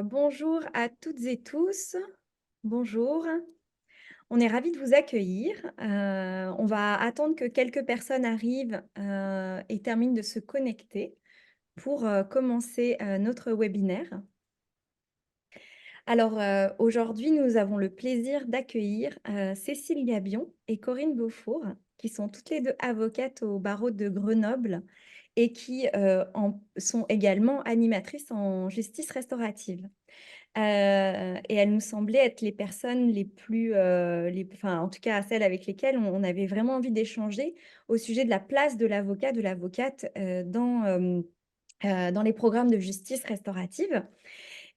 Bonjour à toutes et tous. Bonjour. On est ravis de vous accueillir. On va attendre que quelques personnes arrivent, et terminent de se connecter pour, commencer, notre webinaire. Aujourd'hui, nous avons le plaisir d'accueillir, Cécile Gabion et Corinne Beaufour, qui sont toutes les 2 avocates au barreau de Grenoble et qui, en sont également animatrices en justice restaurative. Et elles nous semblaient être les personnes les plus, en tout cas celles avec lesquelles on avait vraiment envie d'échanger au sujet de la place de l'avocat, de l'avocate, dans les programmes de justice restaurative.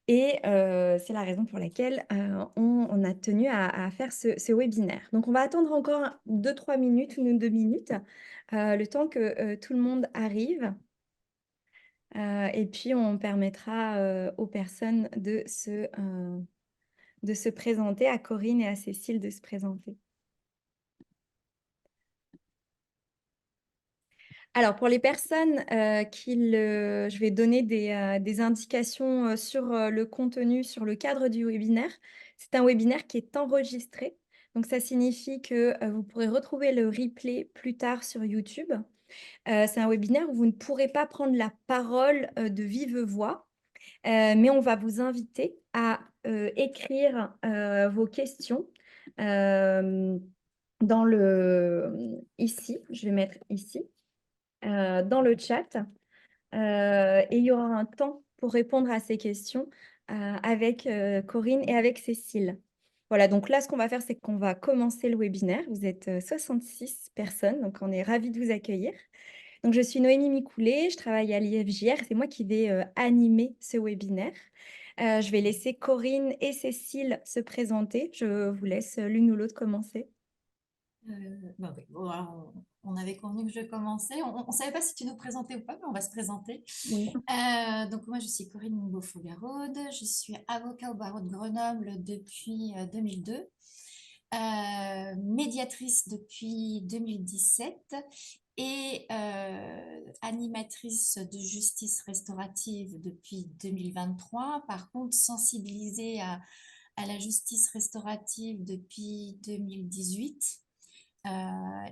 Et c'est la raison pour laquelle, on a tenu à faire ce webinaire. Donc on va attendre encore 2-3 minutes, 1 ou 2 minutes, le temps que, tout le monde arrive. Et puis on permettra, aux personnes de se présenter, à Corinne et à Cécile de se présenter. Alors pour les personnes, je vais donner des indications, sur, le contenu, sur le cadre du webinaire. C'est un webinaire qui est enregistré, donc ça signifie que, vous pourrez retrouver le replay plus tard sur YouTube. C'est un webinaire où vous ne pourrez pas prendre la parole, de vive voix, mais on va vous inviter à, écrire, vos questions, hem, ici, je vais mettre ici, dans le chat, et il y aura un temps pour répondre à ces questions, avec, Corinne et avec Cécile. Voilà, donc là, ce qu'on va faire, c'est qu'on va commencer le webinaire. Vous êtes, 66 personnes, donc on est ravis de vous accueillir. Donc je suis Noémie Micoulet, je travaille à l'IFJR, c'est moi qui vais, animer ce webinaire. Je vais laisser Corinne et Cécile se présenter. Je vous laisse, l'une ou l'autre commencer. Bah oui. Bon, alors, on avait convenu que je commençais. On ne savait pas si tu nous présentais ou pas, mais on va se présenter. Oui. Donc moi, je suis Corinne Beaufort-Garaude. Je suis avocat au barreau de Grenoble depuis 2002, médiatrice depuis 2017 et animatrice de justice restaurative depuis 2023. Par contre, sensibilisée à la justice restaurative depuis 2018.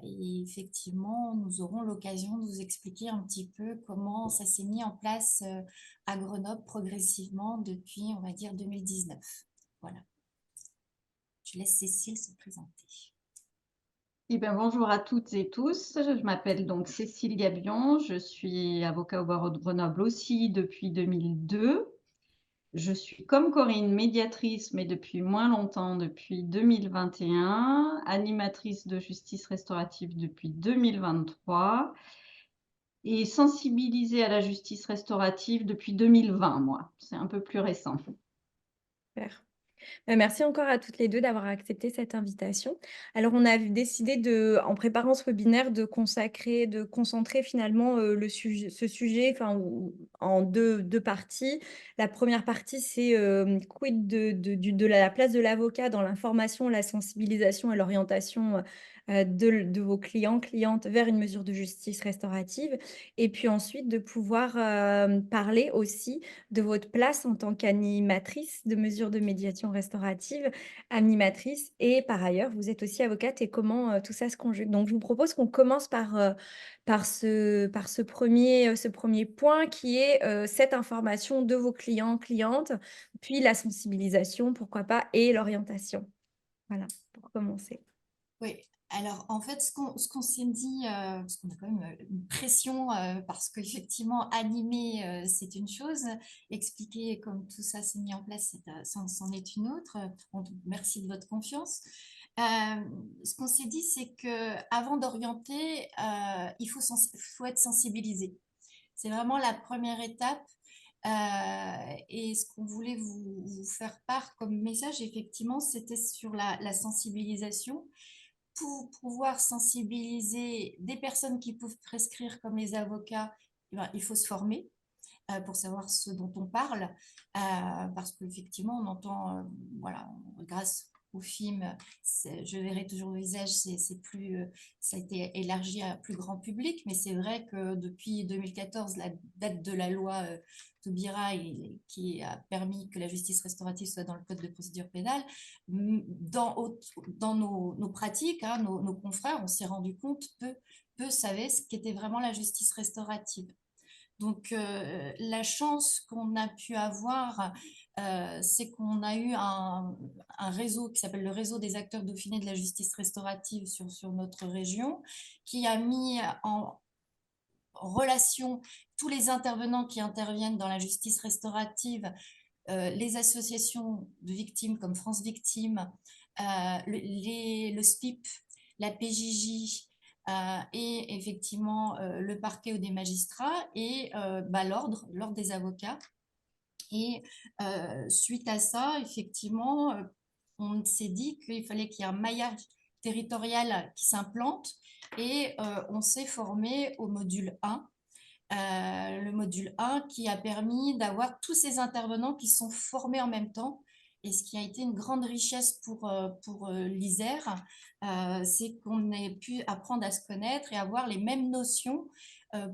Et effectivement, nous aurons l'occasion de vous expliquer un petit peu comment ça s'est mis en place à Grenoble progressivement depuis, on va dire, 2019. Voilà. Je laisse Cécile se présenter. Eh bien, bonjour à toutes et tous. Je m'appelle donc Cécile Gabion. Je suis avocat au barreau de Grenoble aussi depuis 2002. Je suis comme Corinne médiatrice, mais depuis moins longtemps, depuis 2021, animatrice de justice restaurative depuis 2023 et sensibilisée à la justice restaurative depuis 2020, moi. C'est un peu plus récent. Super. Merci encore à toutes les 2 d'avoir accepté cette invitation. Alors on a décidé en préparant ce webinaire, de concentrer finalement, ce sujet, en deux parties. La première partie, c'est, quid de la place de l'avocat dans l'information, la sensibilisation et l'orientation, de vos clients, clientes vers une mesure de justice restaurative. Et puis ensuite de pouvoir, parler aussi de votre place en tant qu'animatrice de mesures de médiation restaurative, animatrice et par ailleurs, vous êtes aussi avocate et comment, tout ça se conjugue. Donc je vous propose qu'on commence par ce 1er point qui est, cette information de vos clients, clientes, puis la sensibilisation, pourquoi pas et l'orientation. Voilà, pour commencer. Oui, alors en fait, ce qu'on s'est dit, parce qu'on a quand même une pression, parce qu'effectivement, animer, c'est une chose, expliquer comme tout ça s'est mis en place, c'en est une autre. Merci de votre confiance. Ce qu'on s'est dit, c'est que avant d'orienter, il faut être sensibilisé. C'est vraiment la première étape. Et ce qu'on voulait vous faire part comme message, effectivement, c'était sur la sensibilisation pour pouvoir sensibiliser des personnes qui peuvent prescrire comme les avocats. Eh ben, il faut se former pour savoir ce dont on parle, parce qu'effectivement, on entend, voilà, grâce au film Je verrai toujours le visage, ça a été élargi à un plus grand public, mais c'est vrai que depuis 2014, la date de la loi Taubira, qui a permis que la justice restaurative soit dans le code de procédure pénale, dans nos pratiques, hein, nos confrères, on s'est rendu compte, peu savaient ce qu'était vraiment la justice restaurative. Donc, la chance qu'on a pu avoir, c'est qu'on a eu un réseau qui s'appelle le réseau des acteurs dauphinés de la justice restaurative sur notre région, qui a mis en relation tous les intervenants qui interviennent dans la justice restaurative, les associations de victimes comme France Victimes, le SPIP, la PJJ, et effectivement le parquet ou des magistrats et l'ordre des avocats. Et suite à ça, effectivement, on s'est dit qu'il fallait qu'il y ait un maillage territorial qui s'implante et on s'est formé au module 1. Le module 1 qui a permis d'avoir tous ces intervenants qui sont formés en même temps. Et ce qui a été une grande richesse pour l'Isère, c'est qu'on ait pu apprendre à se connaître et avoir les mêmes notions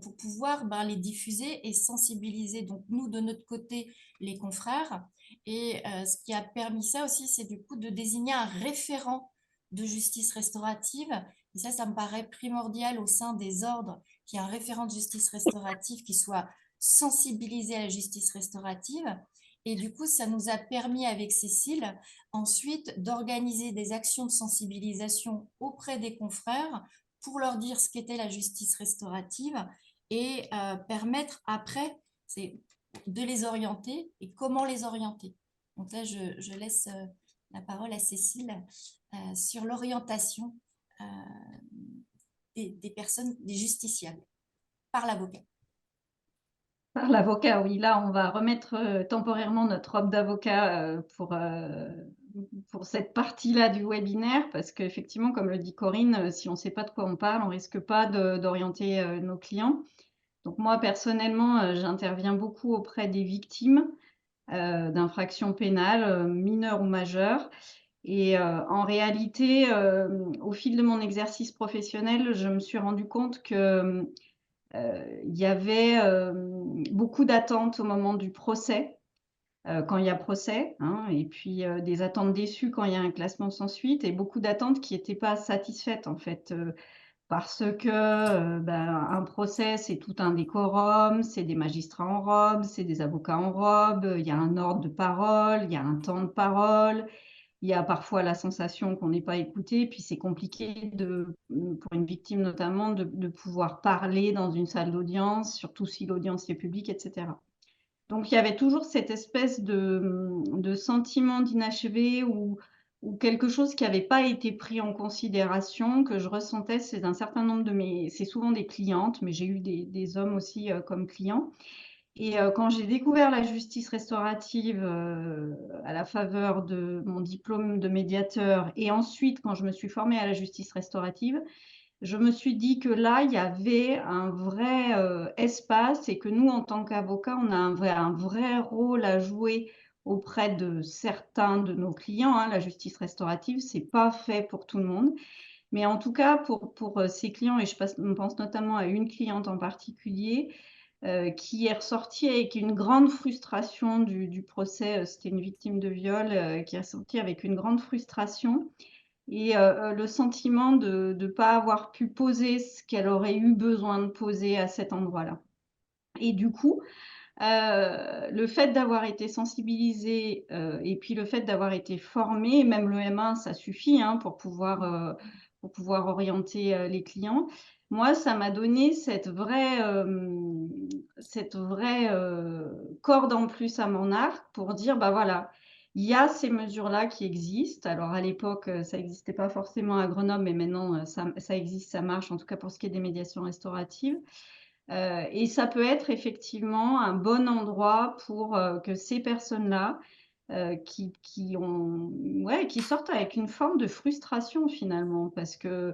pour pouvoir les diffuser et sensibiliser. Donc nous, de notre côté, les confrères. Et ce qui a permis ça aussi, c'est du coup de désigner un référent de justice restaurative. Et ça me paraît primordial au sein des ordres, qu'il y ait un référent de justice restaurative qui soit sensibilisé à la justice restaurative. Et du coup, ça nous a permis avec Cécile ensuite d'organiser des actions de sensibilisation auprès des confrères pour leur dire ce qu'était la justice restaurative et permettre après de les orienter et comment les orienter. Donc là, je laisse la parole à Cécile sur l'orientation des personnes, des justiciables, par l'avocat. Par l'avocat, oui. Là, on va remettre temporairement notre robe d'avocat pour cette partie-là du webinaire, parce qu'effectivement, comme le dit Corinne, si on ne sait pas de quoi on parle, on ne risque pas d'orienter nos clients. Donc moi, personnellement, j'interviens beaucoup auprès des victimes d'infractions pénales, mineures ou majeures. Et en réalité, au fil de mon exercice professionnel, je me suis rendu compte que il y avait beaucoup d'attentes au moment du procès, quand il y a procès, hein, et puis des attentes déçues quand il y a un classement sans suite, et beaucoup d'attentes qui n'étaient pas satisfaites en fait, parce que un procès, c'est tout un décorum, c'est des magistrats en robe, c'est des avocats en robe, il y a un ordre de parole, il y a un temps de parole. Il y a parfois la sensation qu'on n'est pas écouté, puis c'est compliqué pour une victime notamment de pouvoir parler dans une salle d'audience, surtout si l'audience est publique, etc. Donc il y avait toujours cette espèce de sentiment d'inachevé ou quelque chose qui n'avait pas été pris en considération, que je ressentais chez un certain nombre c'est souvent des clientes, mais j'ai eu des hommes aussi comme clients. Et quand j'ai découvert la justice restaurative à la faveur de mon diplôme de médiateur et ensuite quand je me suis formée à la justice restaurative, je me suis dit que là, il y avait un vrai espace et que nous, en tant qu'avocats, on a un vrai rôle à jouer auprès de certains de nos clients, hein. La justice restaurative, c'est pas fait pour tout le monde. Mais en tout cas, pour ces clients, et on pense notamment à une cliente en particulier, qui est ressortie avec une grande frustration du procès. C'était une victime de viol qui est ressortie avec une grande frustration et le sentiment de ne pas avoir pu poser ce qu'elle aurait eu besoin de poser à cet endroit-là. Et du coup, le fait d'avoir été sensibilisée et puis le fait d'avoir été formée, même le M1, ça suffit hein, pour pouvoir orienter les clients. Moi, ça m'a donné cette vraie corde en plus à mon arc pour dire, bah voilà, il y a ces mesures-là qui existent. Alors à l'époque, ça n'existait pas forcément à Grenoble, mais maintenant, ça existe, ça marche, en tout cas pour ce qui est des médiations restauratives. Et ça peut être effectivement un bon endroit pour que ces personnes-là, qui sortent avec une forme de frustration finalement, parce que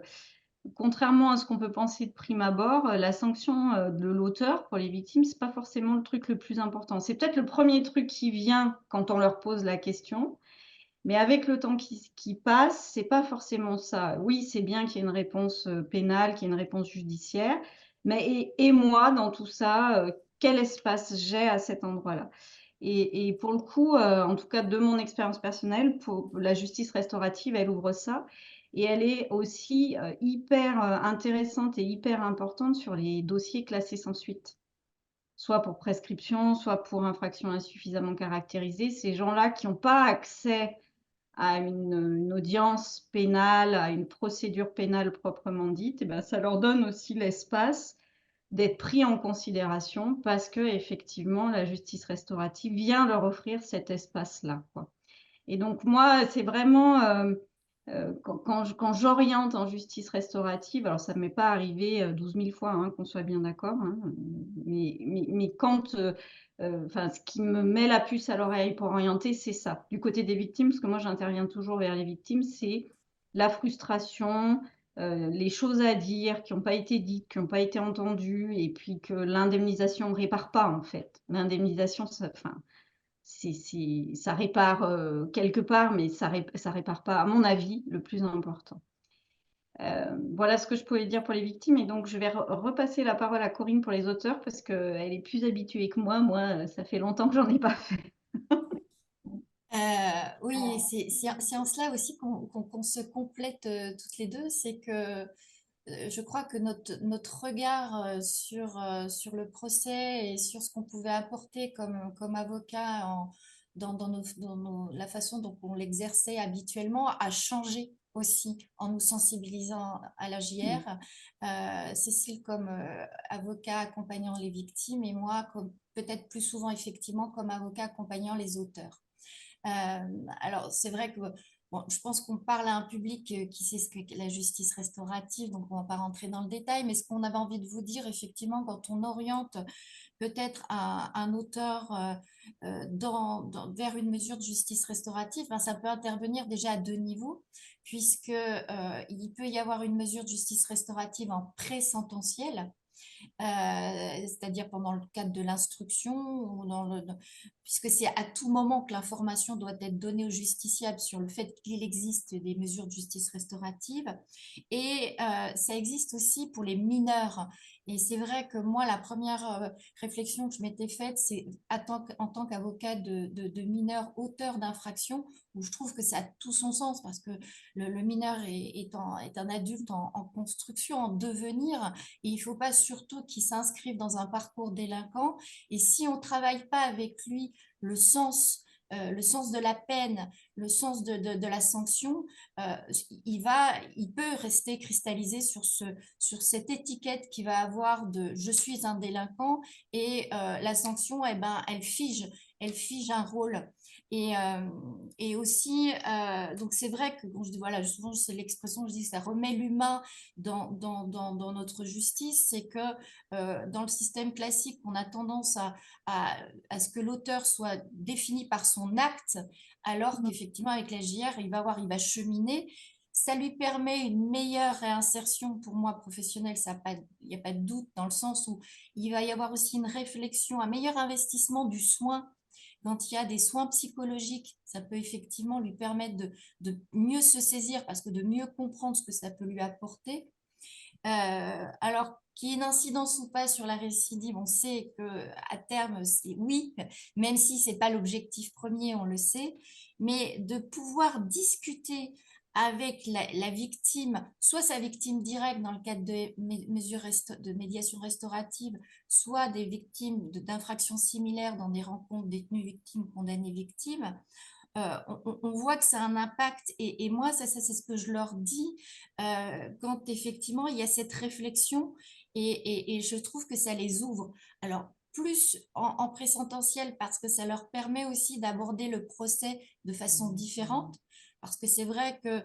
contrairement à ce qu'on peut penser de prime abord, la sanction de l'auteur pour les victimes, c'est pas forcément le truc le plus important. C'est peut-être le premier truc qui vient quand on leur pose la question, Mais avec le temps qui passe, c'est pas forcément ça. Oui, c'est bien qu'il y ait une réponse, pénale, qu'il y ait une réponse judiciaire, mais et moi dans tout ça, quel espace j'ai à cet endroit-là? Et pour le coup, en tout cas de mon expérience personnelle, pour la justice restaurative, elle ouvre ça et elle est aussi, hyper, intéressante et hyper importante sur les dossiers classés sans suite. Soit pour prescription, soit pour infraction insuffisamment caractérisée. Ces gens-là qui n'ont pas accès à une audience pénale, à une procédure pénale proprement dite, et ben, ça leur donne aussi l'espace d'être pris en considération parce que effectivement la justice restaurative vient leur offrir cet espace-là, quoi. Et donc moi, c'est vraiment, quand j'oriente en justice restaurative, alors ça ne m'est pas arrivé, 12 000 fois, hein, qu'on soit bien d'accord, hein, mais quand, enfin, ce qui me met la puce à l'oreille pour orienter, c'est ça. Du côté des victimes, parce que moi j'interviens toujours vers les victimes, c'est la frustration, les choses à dire qui n'ont pas été dites, qui n'ont pas été entendues et puis que l'indemnisation ne répare pas, en fait. L'indemnisation, ça enfin, ça répare, quelque part, mais ça répare pas, à mon avis, le plus important. Voilà ce que je pouvais dire pour les victimes et donc je vais repasser la parole à Corinne pour les auteurs parce qu'elle est plus habituée que moi. Moi, ça fait longtemps que j'en ai pas fait. Oui, c'est en cela aussi qu'on se complète toutes les deux. C'est que je crois que notre regard sur le procès et sur ce qu'on pouvait apporter comme avocat la façon dont on l'exerçait habituellement a changé aussi en nous sensibilisant à la Mmh. JR. Cécile comme avocat accompagnant les victimes et moi comme peut-être plus souvent effectivement comme avocat accompagnant les auteurs. Alors, c'est vrai que bon, je pense qu'on parle à un public qui sait ce qu'est la justice restaurative, donc on ne va pas rentrer dans le détail, mais ce qu'on avait envie de vous dire, effectivement, quand on oriente peut-être un auteur vers une mesure de justice restaurative, ben, ça peut intervenir déjà à deux niveaux, puisque il peut y avoir une mesure de justice restaurative en pré-sententiel, c'est-à-dire pendant le cadre de l'instruction, puisque c'est à tout moment que l'information doit être donnée au justiciable sur le fait qu'il existe des mesures de justice restaurative. Et ça existe aussi pour les mineurs. Et c'est vrai que moi, la première réflexion que je m'étais faite, c'est en tant qu'avocat de mineurs auteurs d'infractions, où je trouve que ça a tout son sens, parce que le mineur est un adulte en construction, en devenir, et il ne faut pas surtout qu'il s'inscrive dans un parcours délinquant. Et si on ne travaille pas avec lui le sens de la peine, le sens de la sanction, il peut rester cristallisé sur cette étiquette qu'il va avoir de je suis un délinquant et la sanction, eh ben, elle fige un rôle. Et aussi, donc c'est vrai que, bon, je dis, voilà, souvent c'est l'expression, je dis que ça remet l'humain dans notre justice, c'est que dans le système classique, on a tendance à ce que l'auteur soit défini par son acte, alors Mmh. qu'effectivement, avec la JR, il va cheminer. Ça lui permet une meilleure réinsertion pour moi professionnelle, il n'y a pas de doute, dans le sens où il va y avoir aussi une réflexion, un meilleur investissement du soin. Quand il y a des soins psychologiques, ça peut effectivement lui permettre de mieux se saisir parce que de mieux comprendre ce que ça peut lui apporter. Alors, qu'il y ait une incidence ou pas sur la récidive, on sait qu'à terme, c'est oui, même si ce n'est pas l'objectif premier, on le sait, mais de pouvoir discuter avec la victime, soit sa victime directe dans le cadre de mesures de médiation restaurative, soit des victimes d'infractions similaires dans des rencontres détenues victimes, condamnées victimes, on voit que ça a un impact. Et moi, ça c'est ce que je leur dis quand effectivement il y a cette réflexion et je trouve que ça les ouvre. Alors, plus en présentiel parce que ça leur permet aussi d'aborder le procès de façon différente. Parce que c'est vrai que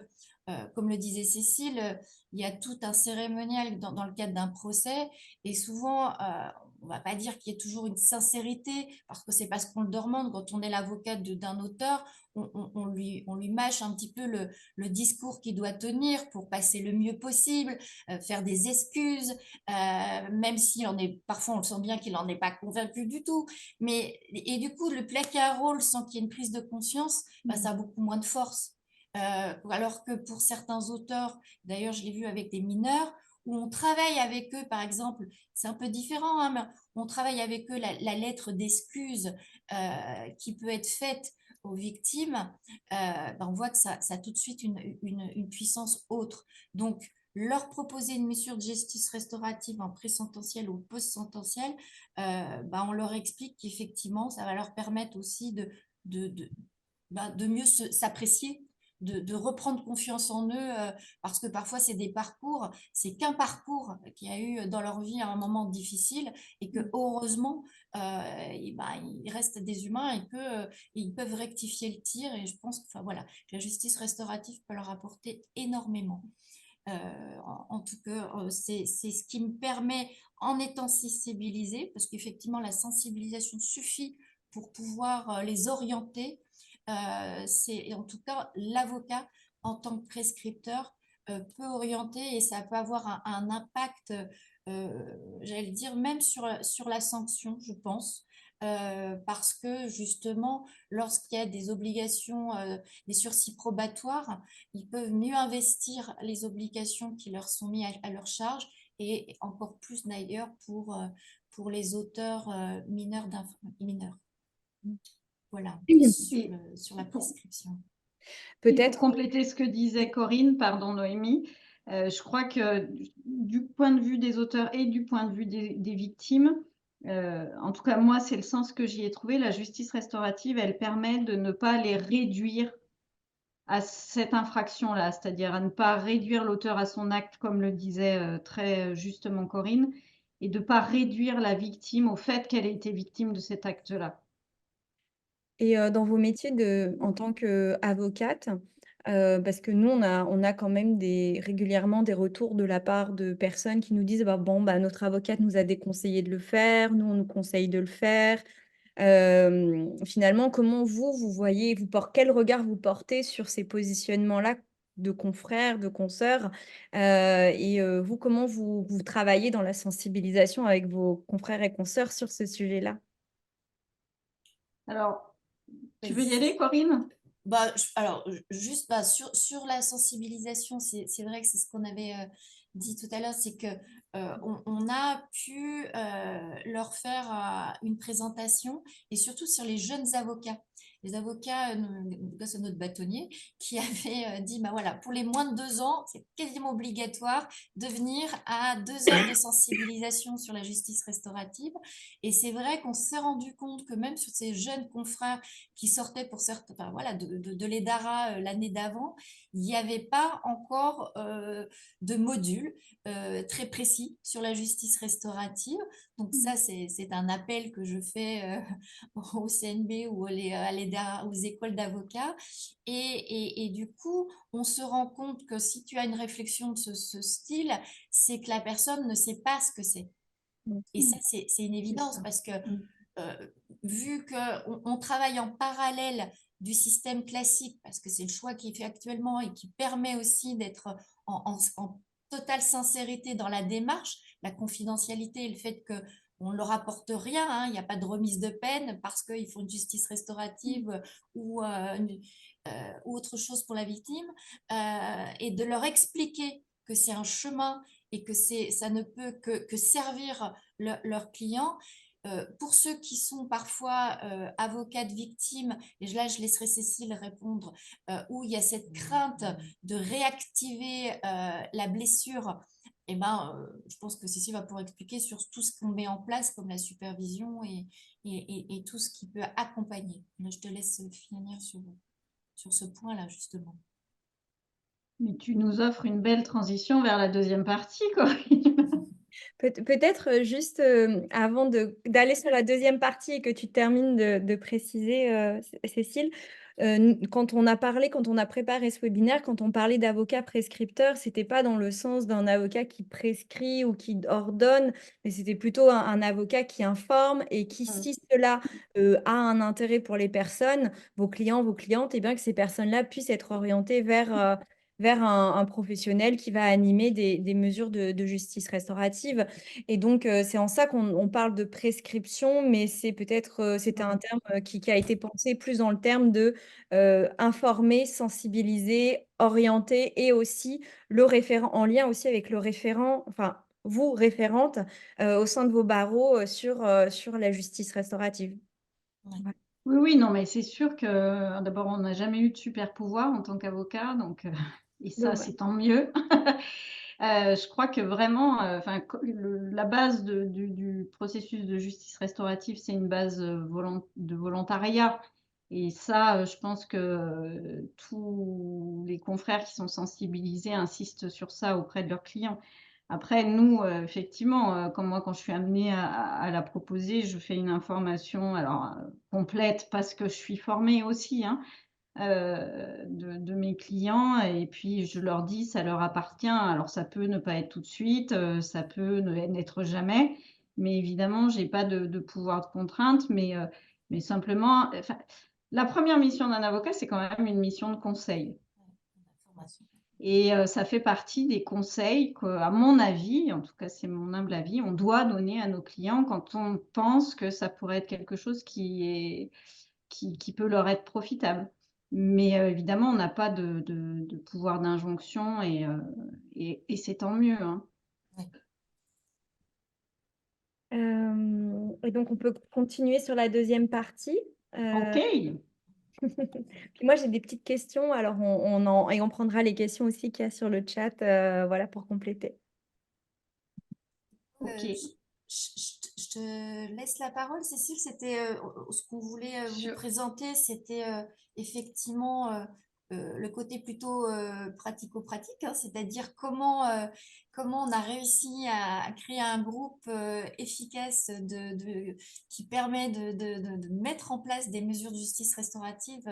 comme le disait Cécile, il y a tout un cérémonial dans le cadre d'un procès et souvent, on ne va pas dire qu'il y ait toujours une sincérité parce que c'est parce qu'on le demande. Quand on est l'avocat d'un auteur, on lui mâche un petit peu le discours qu'il doit tenir pour passer le mieux possible, faire des excuses, même si parfois on le sent bien qu'il n'en est pas convaincu du tout. Et du coup, le plaquer un rôle sans qu'il y ait une prise de conscience, ça a beaucoup moins de force. Alors que pour certains auteurs, d'ailleurs je l'ai vu avec des mineurs, où on travaille avec eux, par exemple, c'est un peu différent, hein, mais on travaille avec eux la lettre d'excuse qui peut être faite aux victimes, on voit que ça a tout de suite une puissance autre. Donc, leur proposer une mesure de justice restaurative en pré-sententiel ou post-sententiel, on leur explique qu'effectivement, ça va leur permettre aussi de mieux s'apprécier, de reprendre confiance en eux, parce que parfois c'est qu'un parcours qu'il y a eu dans leur vie à un moment difficile et que heureusement, ils restent des humains et qu'ils peuvent rectifier le tir. Et je pense que, voilà, que la justice restaurative peut leur apporter énormément. En tout cas, c'est ce qui me permet, en étant sensibilisée, parce qu'effectivement, la sensibilisation suffit pour pouvoir les orienter. C'est en tout cas l'avocat, en tant que prescripteur, peut orienter et ça peut avoir un impact, j'allais dire, même sur la sanction, je pense. Parce que justement, lorsqu'il y a des obligations, des sursis probatoires, ils peuvent mieux investir les obligations qui leur sont mises à leur charge et encore plus d'ailleurs pour les auteurs mineurs. Voilà, Et sur la pour, prescription. et pour Peut-être, compléter ce que disait Corinne, pardon Noémie, je crois que du point de vue des auteurs et du point de vue des victimes, en tout cas moi c'est le sens que j'y ai trouvé, la justice restaurative, elle permet de ne pas les réduire à cette infraction-là, c'est-à-dire à ne pas réduire l'auteur à son acte, comme le disait très justement Corinne, et de ne pas réduire la victime au fait qu'elle ait été victime de cet acte-là. et dans vos métiers en tant qu'avocate, parce que nous, on a quand même régulièrement des retours de la part de personnes qui nous disent: «Bon, notre avocate nous a déconseillé de le faire, nous, on nous conseille de le faire». Finalement, comment vous voyez, quel regard vous portez sur ces positionnements-là de confrères, de consoeurs? Vous, comment vous travaillez dans la sensibilisation avec vos confrères et consoeurs sur ce sujet-là? Alors, tu veux y Vas-y. aller, Corinne? Alors, juste sur la sensibilisation, c'est vrai que c'est ce qu'on avait dit tout à l'heure, c'est que on a pu leur faire une présentation et surtout sur les jeunes avocats. Les avocats, grâce à notre bâtonnier, qui avait dit, voilà, pour les moins de 2 ans, c'est quasiment obligatoire de venir à 2 heures de sensibilisation sur la justice restaurative. Et c'est vrai qu'on s'est rendu compte que même sur ces jeunes confrères qui sortaient pour certains, enfin, voilà, de l'EDARA l'année d'avant, il n'y avait pas encore de module très précis sur la justice restaurative. Donc ça, c'est un appel que je fais au CNB ou à l'EDARA, aux écoles d'avocats. Et du coup, on se rend compte que si tu as une réflexion de ce style, c'est que la personne ne sait pas ce que c'est. Et ça, c'est une évidence parce que euh, vu qu'on travaille en parallèle du système classique, parce que c'est le choix qui est fait actuellement et qui permet aussi d'être en totale sincérité dans la démarche, la confidentialité et le fait qu'on ne leur apporte rien, hein, il n'y a pas de remise de peine parce qu'ils font une justice restaurative ou autre chose pour la victime, et de leur expliquer que c'est un chemin et que ça ne peut que servir leurs clients. Pour ceux qui sont parfois avocats de victimes, et là je laisserai Cécile répondre, où il y a cette crainte de réactiver la blessure, je pense que Cécile va pouvoir expliquer sur tout ce qu'on met en place comme la supervision et tout ce qui peut accompagner. Là, je te laisse finir sur ce point-là, justement. Mais tu nous offres une belle transition vers la deuxième partie, Corinne. Peut-être juste avant d'aller sur la deuxième partie et que tu termines de préciser, Cécile, Quand on a préparé ce webinaire, quand on parlait d'avocat prescripteur, c'était pas dans le sens d'un avocat qui prescrit ou qui ordonne, mais c'était plutôt un avocat qui informe et qui, si cela a un intérêt pour les personnes, vos clients, vos clientes, et bien que ces personnes-là puissent être orientées vers un professionnel qui va animer des mesures de justice restaurative. Et donc, c'est en ça qu'on parle de prescription, mais c'était un terme qui a été pensé plus dans le terme de informer, sensibiliser, orienter et aussi le référent, en lien aussi avec le référent, enfin, vous, référente, au sein de vos barreaux sur la justice restaurative. Ouais. Voilà. Oui, oui, non, mais c'est sûr que d'abord, on n'a jamais eu de super pouvoir en tant qu'avocat, donc et ça, Donc, c'est tant mieux. Je crois que vraiment, enfin, la base du processus de justice restaurative, c'est une base de volontariat. Et ça, je pense que tous les confrères qui sont sensibilisés insistent sur ça auprès de leurs clients. Après, nous, effectivement, comme moi, quand je suis amenée à la proposer, je fais une information alors, complète parce que je suis formée aussi, hein, de mes clients et puis je leur dis: «Ça leur appartient». Alors ça peut ne pas être tout de suite, ça peut n'être jamais, mais évidemment, j'ai pas de pouvoir de contrainte, mais simplement, enfin, la première mission d'un avocat, c'est quand même une mission de conseil. Information. Et ça fait partie des conseils qu'à mon avis, en tout cas c'est mon humble avis, on doit donner à nos clients quand on pense que ça pourrait être quelque chose qui peut leur être profitable. Mais évidemment, on n'a pas de pouvoir d'injonction et c'est tant mieux, hein. Ouais. Et donc, on peut continuer sur la deuxième partie. OK. Puis moi, j'ai des petites questions, alors on prendra les questions aussi qu'il y a sur le chat, voilà, pour compléter. OK. Je te laisse la parole, Cécile. C'était ce qu'on voulait vous Sur présenter, c'était effectivement le côté plutôt pratico-pratique, hein, c'est-à-dire comment on a réussi à créer un groupe efficace qui permet de mettre en place des mesures de justice restaurative.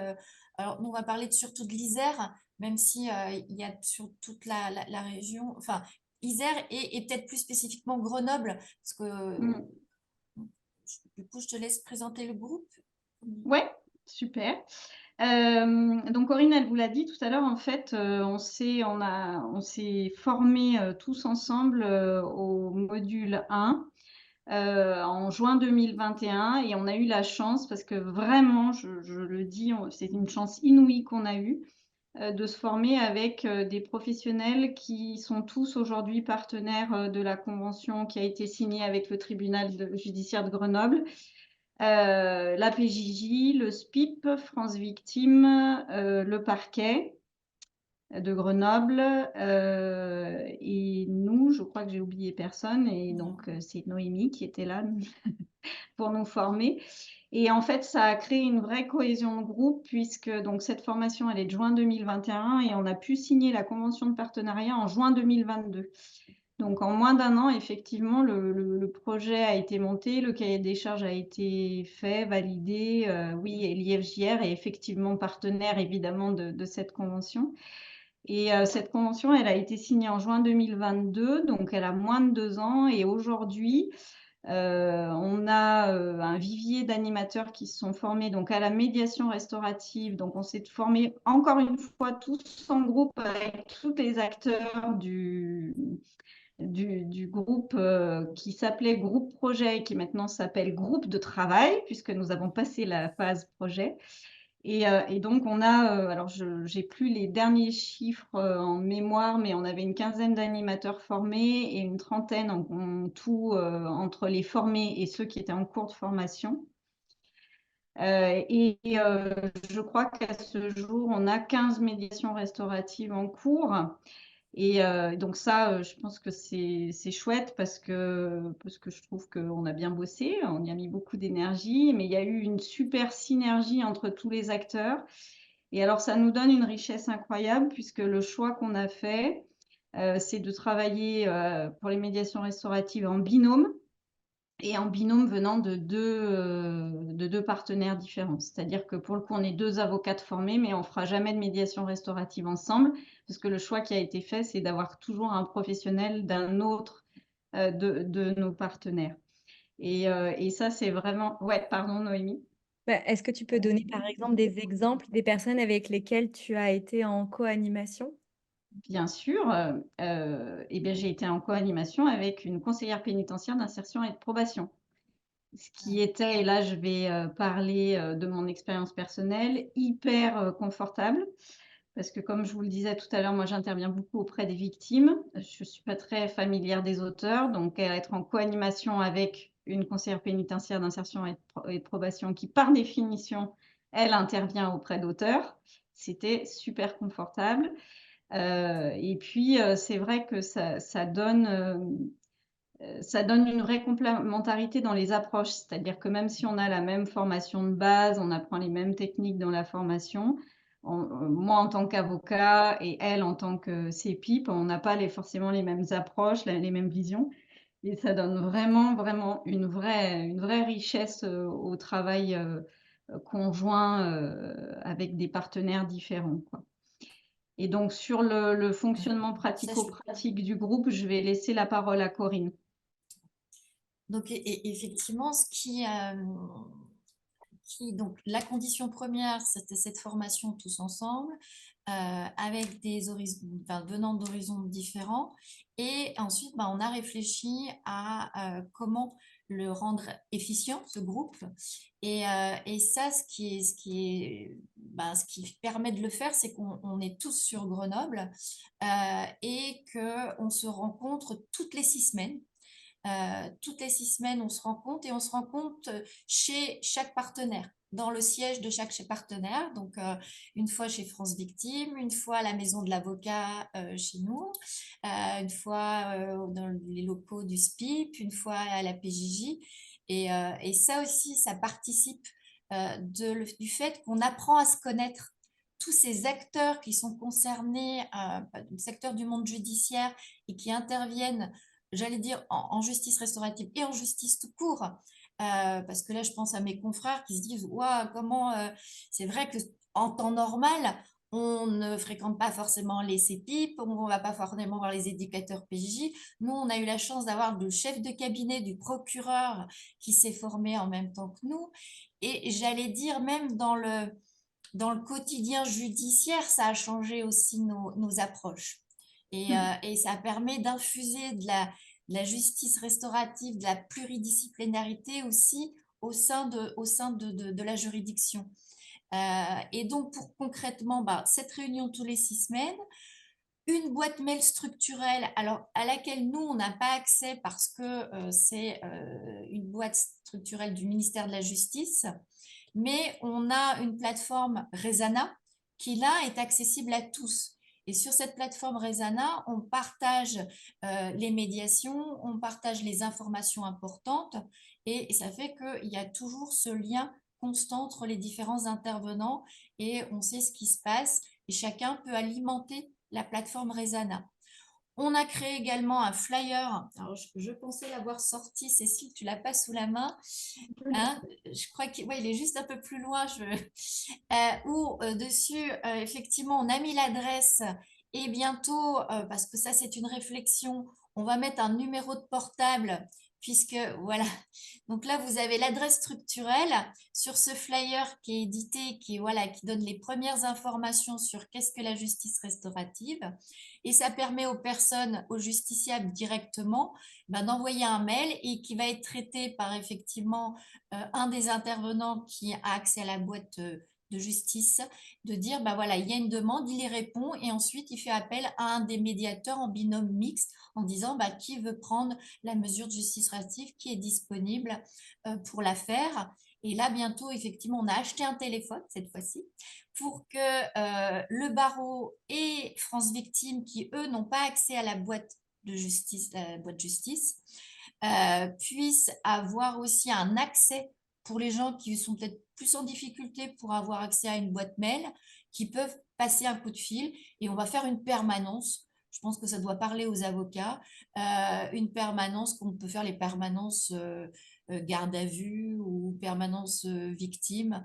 Alors, nous, on va parler surtout de l'Isère, même si il y a sur toute la région, enfin, Isère et peut-être plus spécifiquement Grenoble, parce que mmh. du coup, je te laisse présenter le groupe. Ouais, super. Donc Corinne, elle vous l'a dit tout à l'heure, en fait, on s'est formés, tous ensemble, au module 1, en juin 2021 et on a eu la chance parce que vraiment, je le dis, c'est une chance inouïe qu'on a eue, de se former avec, des professionnels qui sont tous aujourd'hui partenaires, de la convention qui a été signée avec le tribunal judiciaire de Grenoble. La PJJ, le SPIP, France Victimes, le parquet de Grenoble, et nous, je crois que j'ai oublié personne et Non. donc c'est Noémie qui était là pour nous former et en fait, ça a créé une vraie cohésion de groupe puisque donc cette formation, elle est de juin 2021 et on a pu signer la convention de partenariat en juin 2022. Donc en moins d'un an, effectivement, le projet a été monté, le cahier des charges a été fait, validé. Oui, et l'IFJR est effectivement partenaire évidemment de cette convention. Et cette convention, elle a été signée en juin 2022, donc elle a moins de 2 ans. Et aujourd'hui, on a un vivier d'animateurs qui se sont formés donc à la médiation restaurative. Donc on s'est formés encore une fois tous en groupe avec tous les acteurs du groupe qui s'appelait Groupe Projet et qui maintenant s'appelle Groupe de Travail, puisque nous avons passé la phase projet. Et donc, on a, alors je n'ai plus les derniers chiffres en mémoire, mais on avait une quinzaine d'animateurs formés et une trentaine en tout entre les formés et ceux qui étaient en cours de formation. Je crois qu'à ce jour, on a 15 médiations restauratives en cours. Et donc ça, je pense que c'est chouette parce que je trouve qu'on a bien bossé, on y a mis beaucoup d'énergie, mais il y a eu une super synergie entre tous les acteurs. Et alors ça nous donne une richesse incroyable puisque le choix qu'on a fait, c'est de travailler, pour les médiations restauratives en binôme. et en binôme venant de deux partenaires différents. C'est-à-dire que pour le coup, on est 2 avocates formées, mais on fera jamais de médiation restaurative ensemble, parce que le choix qui a été fait, c'est d'avoir toujours un professionnel d'un autre de nos partenaires. Et ça, c'est vraiment... Ouais, pardon, Noémie. Bah, est-ce que tu peux donner, par exemple, des exemples des personnes avec lesquelles tu as été en co-animation? Bien sûr, eh bien, j'ai été en co-animation avec une conseillère pénitentiaire d'insertion et de probation. Ce qui était, et là je vais parler de mon expérience personnelle, hyper confortable. Parce que comme je vous le disais tout à l'heure, moi j'interviens beaucoup auprès des victimes. Je ne suis pas très familière des auteurs, donc être en co-animation avec une conseillère pénitentiaire d'insertion et de probation qui, par définition, elle intervient auprès d'auteurs, c'était super confortable. Et puis, c'est vrai que ça donne une vraie complémentarité dans les approches. C'est-à-dire que même si on a la même formation de base, on apprend les mêmes techniques dans la formation, moi en tant qu'avocat et elle en tant que CPIP, on n'a pas forcément les mêmes approches, les mêmes visions. Et ça donne vraiment, vraiment une vraie richesse au travail conjoint avec des partenaires différents, quoi. Et donc, sur le fonctionnement pratico-pratique du groupe, je vais laisser la parole à Corinne. Donc, effectivement, donc, la condition première, c'était cette formation tous ensemble, avec des horizons, enfin, venant d'horizons différents. Et ensuite, on a réfléchi à comment le rendre efficient, ce groupe. Et ça, ce qui permet de le faire, c'est qu'on est tous sur Grenoble et qu'on se rencontre toutes les 6 semaines. Toutes les 6 semaines, on se rencontre et on se rencontre chez chaque partenaire, dans le siège de chaque partenaire. Donc, une fois chez France Victime, une fois à la maison de l'avocat chez nous, une fois dans les locaux du SPIP, une fois à la PJJ. Et ça aussi, ça participe du fait qu'on apprend à se connaître. Tous ces acteurs qui sont concernés, secteurs du monde judiciaire et qui interviennent, j'allais dire, en justice restaurative et en justice tout court. Parce que là, je pense à mes confrères qui se disent, ouah, comment, c'est vrai que en temps normal, on ne fréquente pas forcément les CPIP, on ne va pas forcément voir les éducateurs PJJ. Nous, on a eu la chance d'avoir le chef de cabinet du procureur qui s'est formé en même temps que nous. Et j'allais dire, même dans le quotidien judiciaire, ça a changé aussi nos approches. Et ça permet d'infuser de la justice restaurative, de la pluridisciplinarité aussi au sein de la juridiction. Et donc, pour concrètement, cette réunion tous les 6 semaines, une boîte mail structurelle, alors à laquelle nous, on n'a pas accès parce que c'est une boîte structurelle du ministère de la Justice, mais on a une plateforme Resana qui, là, est accessible à tous. Et sur cette plateforme Resana, on partage les médiations, on partage les informations importantes et ça fait qu'il y a toujours ce lien constant entre les différents intervenants et on sait ce qui se passe et chacun peut alimenter la plateforme Resana. On a créé également un flyer. Alors, je pensais l'avoir sorti, Cécile, tu l'as pas sous la main. Hein, je crois qu'il il est juste un peu plus loin. Où dessus, effectivement, on a mis l'adresse et bientôt, parce que ça, c'est une réflexion, on va mettre un numéro de portable puisque, voilà. Donc là, vous avez l'adresse structurelle sur ce flyer qui est édité, voilà, qui donne les premières informations sur qu'est-ce que la justice restaurative. Et ça permet aux personnes, aux justiciables directement, d'envoyer un mail et qui va être traité par effectivement un des intervenants qui a accès à la boîte de justice, de dire, voilà, il y a une demande, il y répond et ensuite il fait appel à un des médiateurs en binôme mixte en disant qui veut prendre la mesure de justice restaurative qui est disponible pour la faire. Et là, bientôt, effectivement, on a acheté un téléphone cette fois-ci pour que le barreau et France Victime, qui eux n'ont pas accès à la boîte de justice, puissent avoir aussi un accès pour les gens qui sont peut-être plus en difficulté pour avoir accès à une boîte mail, qui peuvent passer un coup de fil et on va faire une permanence Je pense que ça doit parler aux avocats. Une permanence, qu'on peut faire les permanences garde à vue ou permanence victime,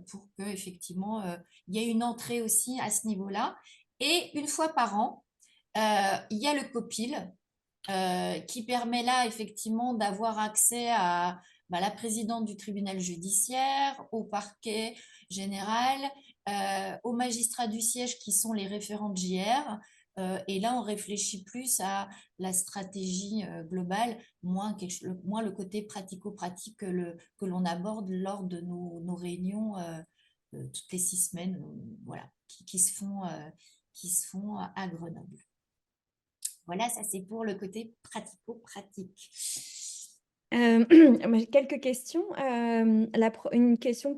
pour que effectivement il y ait une entrée aussi à ce niveau-là. Et une fois par an, il y a le COPIL qui permet là effectivement d'avoir accès à la présidente du tribunal judiciaire, au parquet général, aux magistrats du siège qui sont les référents de JR. Et là, on réfléchit plus à la stratégie globale, moins le côté pratico-pratique que l'on aborde lors de nos réunions toutes les 6 semaines, voilà, qui se font à Grenoble. Voilà, ça c'est pour le côté pratico-pratique. J'ai quelques questions. Une question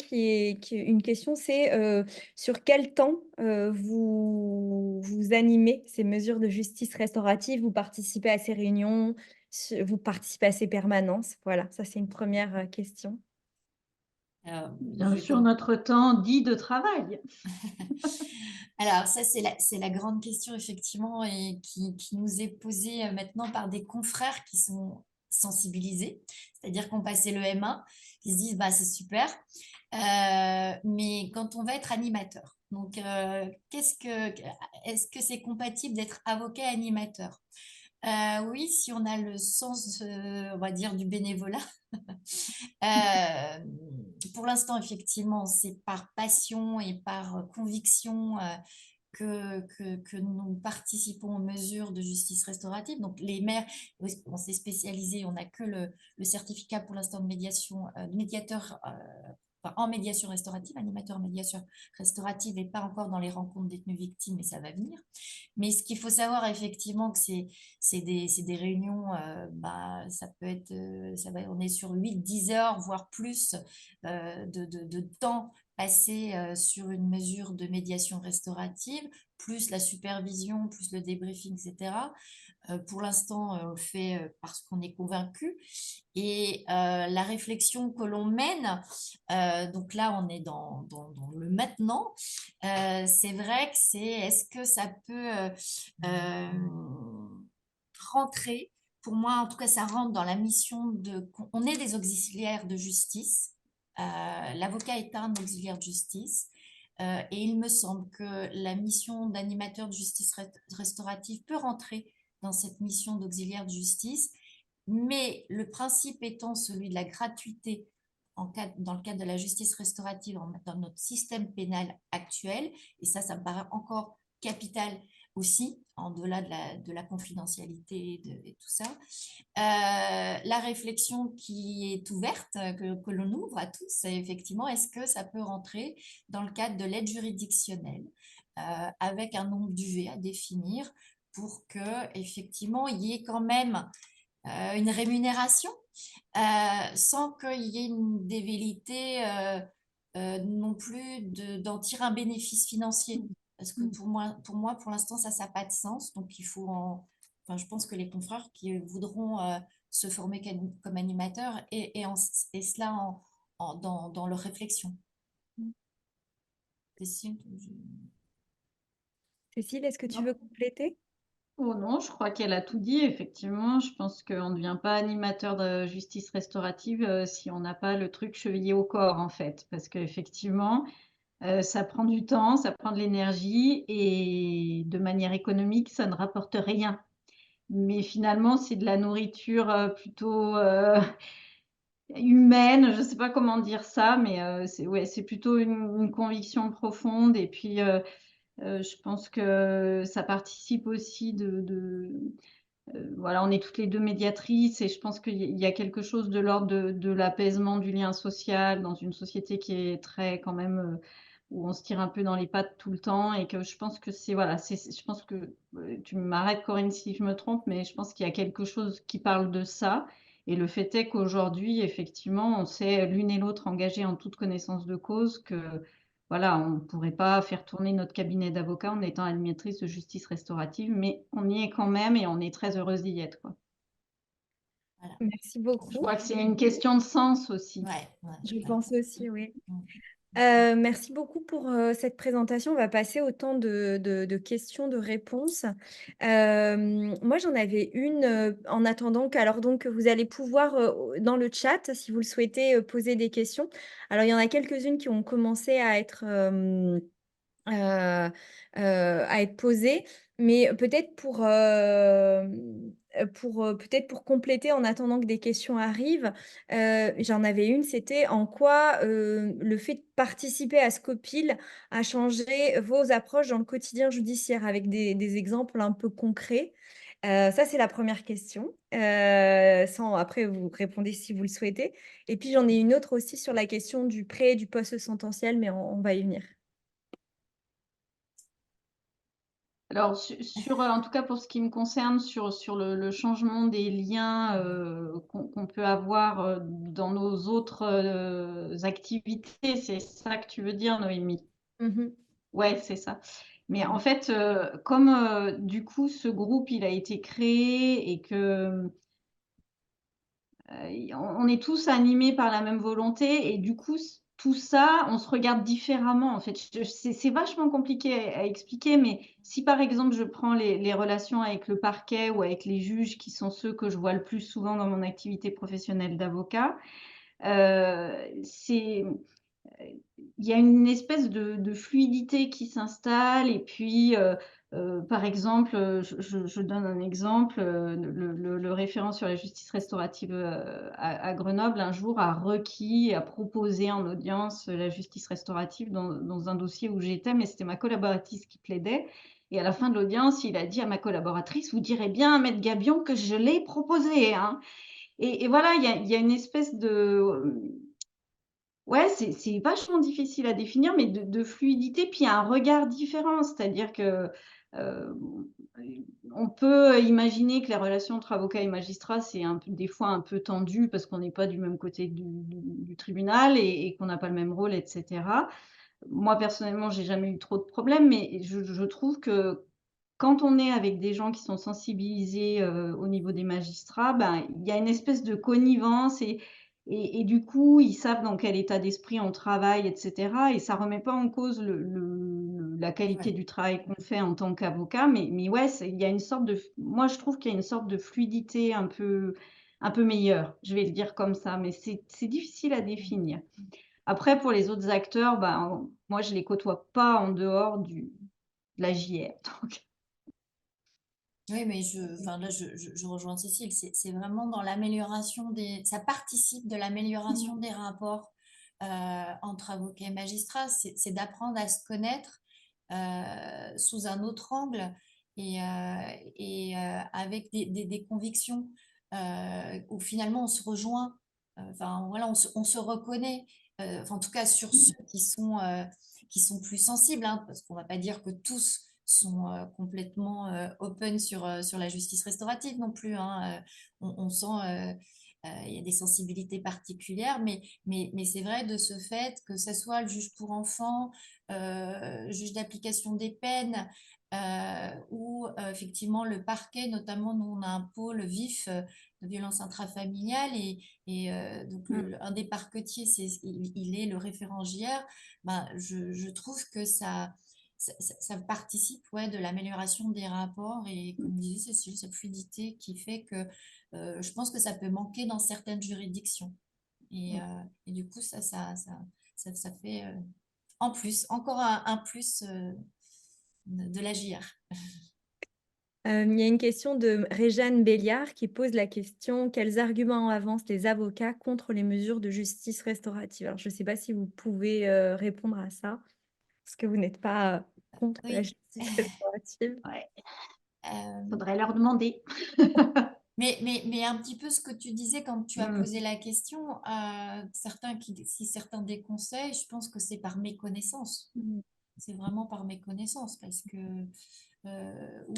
c'est sur quel temps vous animez ces mesures de justice restaurative, vous participez à ces réunions, vous participez à ces permanences? Voilà, ça c'est une première question. Bien sûr, notre temps dit de travail. Alors ça, c'est la grande question, effectivement, et qui nous est posée maintenant par des confrères qui sont sensibilisés, c'est-à-dire qu'on passé le M1, qui se disent, bah, c'est super, mais quand on va être animateur, donc est-ce que c'est compatible d'être avocat et animateur? Oui, si on a le sens, on va dire, du bénévolat. Pour l'instant, effectivement, c'est par passion et par conviction que nous participons aux mesures de justice restaurative. Donc, les maires, on s'est spécialisé, on n'a que le certificat pour l'instant de médiation, médiateur en médiation restaurative, animateur en médiation restaurative et pas encore dans les rencontres détenus-victimes, mais ça va venir. Mais ce qu'il faut savoir, effectivement, que c'est des réunions, ça peut être, on est sur 8-10 heures, voire plus de temps passé sur une mesure de médiation restaurative, plus la supervision, plus le débriefing, etc. Pour l'instant, on le fait parce qu'on est convaincu. Et la réflexion que l'on mène, donc là, on est dans le maintenant. C'est vrai que est-ce que ça peut rentrer, pour moi, en tout cas, ça rentre dans la mission on est des auxiliaires de justice. L'avocat est un auxiliaire de justice. Et il me semble que la mission d'animateur de justice restaurative peut rentrer dans cette mission d'auxiliaire de justice, mais le principe étant celui de la gratuité dans le cadre de la justice restaurative dans notre système pénal actuel, et ça me paraît encore capital aussi, en-delà de la confidentialité et tout ça. La réflexion qui est ouverte, que l'on ouvre à tous, c'est effectivement, est-ce que ça peut rentrer dans le cadre de l'aide juridictionnelle avec un nombre d'UV à définir pour que effectivement il y ait quand même une rémunération sans qu'il y ait une débilité non plus d'en tirer un bénéfice financier. Parce que pour moi, pour l'instant, ça n'a pas de sens. Donc, enfin, je pense que les confrères qui voudront se former comme animateurs et cela dans leur réflexion. Cécile, est-ce que tu veux compléter? Oh non, je crois qu'elle a tout dit. Effectivement, je pense qu'on ne devient pas animateur de justice restaurative si on n'a pas le truc chevillé au corps, en fait. Parce qu'effectivement, ça prend du temps, ça prend de l'énergie et de manière économique, ça ne rapporte rien. Mais finalement, c'est de la nourriture plutôt humaine, je ne sais pas comment dire ça, mais c'est plutôt une conviction profonde. Et puis, je pense que ça participe aussi voilà, on est toutes les deux médiatrices et je pense qu'il y a quelque chose de l'ordre de l'apaisement du lien social dans une société qui est très quand même où on se tire un peu dans les pattes tout le temps et que je pense que voilà, je pense que tu m'arrêtes Corinne si je me trompe, mais je pense qu'il y a quelque chose qui parle de ça. Et le fait est qu'aujourd'hui, effectivement, on s'est l'une et l'autre engagées en toute connaissance de cause que voilà, on ne pourrait pas faire tourner notre cabinet d'avocat en étant animatrice de justice restaurative, mais on y est quand même et on est très heureuse d'y être, quoi. Merci Je beaucoup. crois que c'est une question de sens aussi. Ouais, Je pense aussi, oui. Merci beaucoup pour, cette présentation. On va passer au temps de questions, de réponses. Moi, j'en avais une, en attendant que vous allez pouvoir, dans le chat, si vous le souhaitez, poser des questions. Alors, il y en a quelques-unes qui ont commencé Heu à être posées. Mais peut-être peut-être pour compléter en attendant que des questions arrivent, j'en avais une, c'était en quoi, le fait de participer à Scopil a changé vos approches dans le quotidien judiciaire? Avec des exemples un peu concrets. Ça, c'est la première question. Sans après vous répondez si vous le souhaitez. Et puis j'en ai une autre aussi sur la question du pré et du post-sentenciel, mais on va y venir. Alors, en tout cas pour ce qui me concerne, sur le changement des liens qu'on peut avoir dans nos autres activités, c'est ça que tu veux dire, Noémie? Mmh. Ouais, c'est ça. Mais en fait, comme du coup, ce groupe, il a été créé et que on est tous animés par la même volonté et du coup, tout ça, on se regarde différemment en fait. C'est vachement compliqué à expliquer, mais si par exemple je prends les relations avec le parquet ou avec les juges qui sont ceux que je vois le plus souvent dans mon activité professionnelle d'avocat, c'est il y a une espèce de fluidité qui s'installe et puis, par exemple, je donne un exemple, le référent sur la justice restaurative, à Grenoble, un jour a requis, a proposé en audience, la justice restaurative dans un dossier où j'étais, mais c'était ma collaboratrice qui plaidait et à la fin de l'audience, il a dit à ma collaboratrice: «Vous direz bien à maître Gabion que je l'ai proposé, hein». Et voilà, il y a une espèce de, ouais, c'est vachement difficile à définir, mais de fluidité, puis un regard différent. C'est-à-dire que, heu, on peut imaginer que les relations entre avocats et magistrats, c'est un peu des fois un peu tendu parce qu'on n'est pas du même côté du tribunal et qu'on n'a pas le même rôle et cetera. Moi, personnellement, j'ai jamais eu trop de problèmes, mais je trouve que quand on est avec des gens qui sont sensibilisés, au niveau des magistrats, ben, il y a une espèce de connivence et du coup, ils savent dans quel état d'esprit on travaille et cetera et ça remet pas en cause la qualité Ouais. du travail qu'on fait en tant qu'avocat, mais ouais, il y a une sorte de moi, je trouve qu'il y a une sorte de fluidité un peu meilleure. Je vais le dire comme ça, mais c'est difficile à définir. Après pour les autres acteurs, ben, moi je les côtoie pas en dehors de la JR donc Oui, mais enfin, là, je rejoins Cécile, c'est vraiment dans l'amélioration ça participe de l'amélioration mmh. des rapports entre avocats et magistrats, c'est d'apprendre à se connaître sous un autre angle et avec des convictions où finalement on se rejoint, enfin voilà, on se reconnaît, enfin, en tout cas sur ceux qui sont plus sensibles, hein, parce qu'on ne va pas dire que tous sont complètement open sur la justice restaurative non plus, hein. On sent il y a des sensibilités particulières, mais c'est vrai de ce fait que ce soit le juge pour enfants, juge d'application des peines, ou effectivement le parquet, notamment nous on a un pôle vif de violence intrafamiliale et donc Mmh. un des parquetiers, il est le référent JR. Ben, je trouve que ça participe, ouais, de l'amélioration des rapports et Mmh. comme disait Cécile, cette fluidité qui fait que je pense que ça peut manquer dans certaines juridictions. Mmh. Et du coup, ça fait en plus, encore un plus de la JR. Il y a une question de Réjeanne Béliard qui pose la question: «Quels arguments avancent les avocats contre les mesures de justice restaurative?» Alors je ne sais pas si vous pouvez, répondre à ça, parce que vous n'êtes pas, contre la Oui. justice restaurative? Ouais, Euh, faudrait leur demander. mais un petit peu ce que tu disais quand tu as Mmh. posé la question, si certains déconseillent, je pense que c'est par méconnaissance. Mmh. C'est vraiment par méconnaissance parce que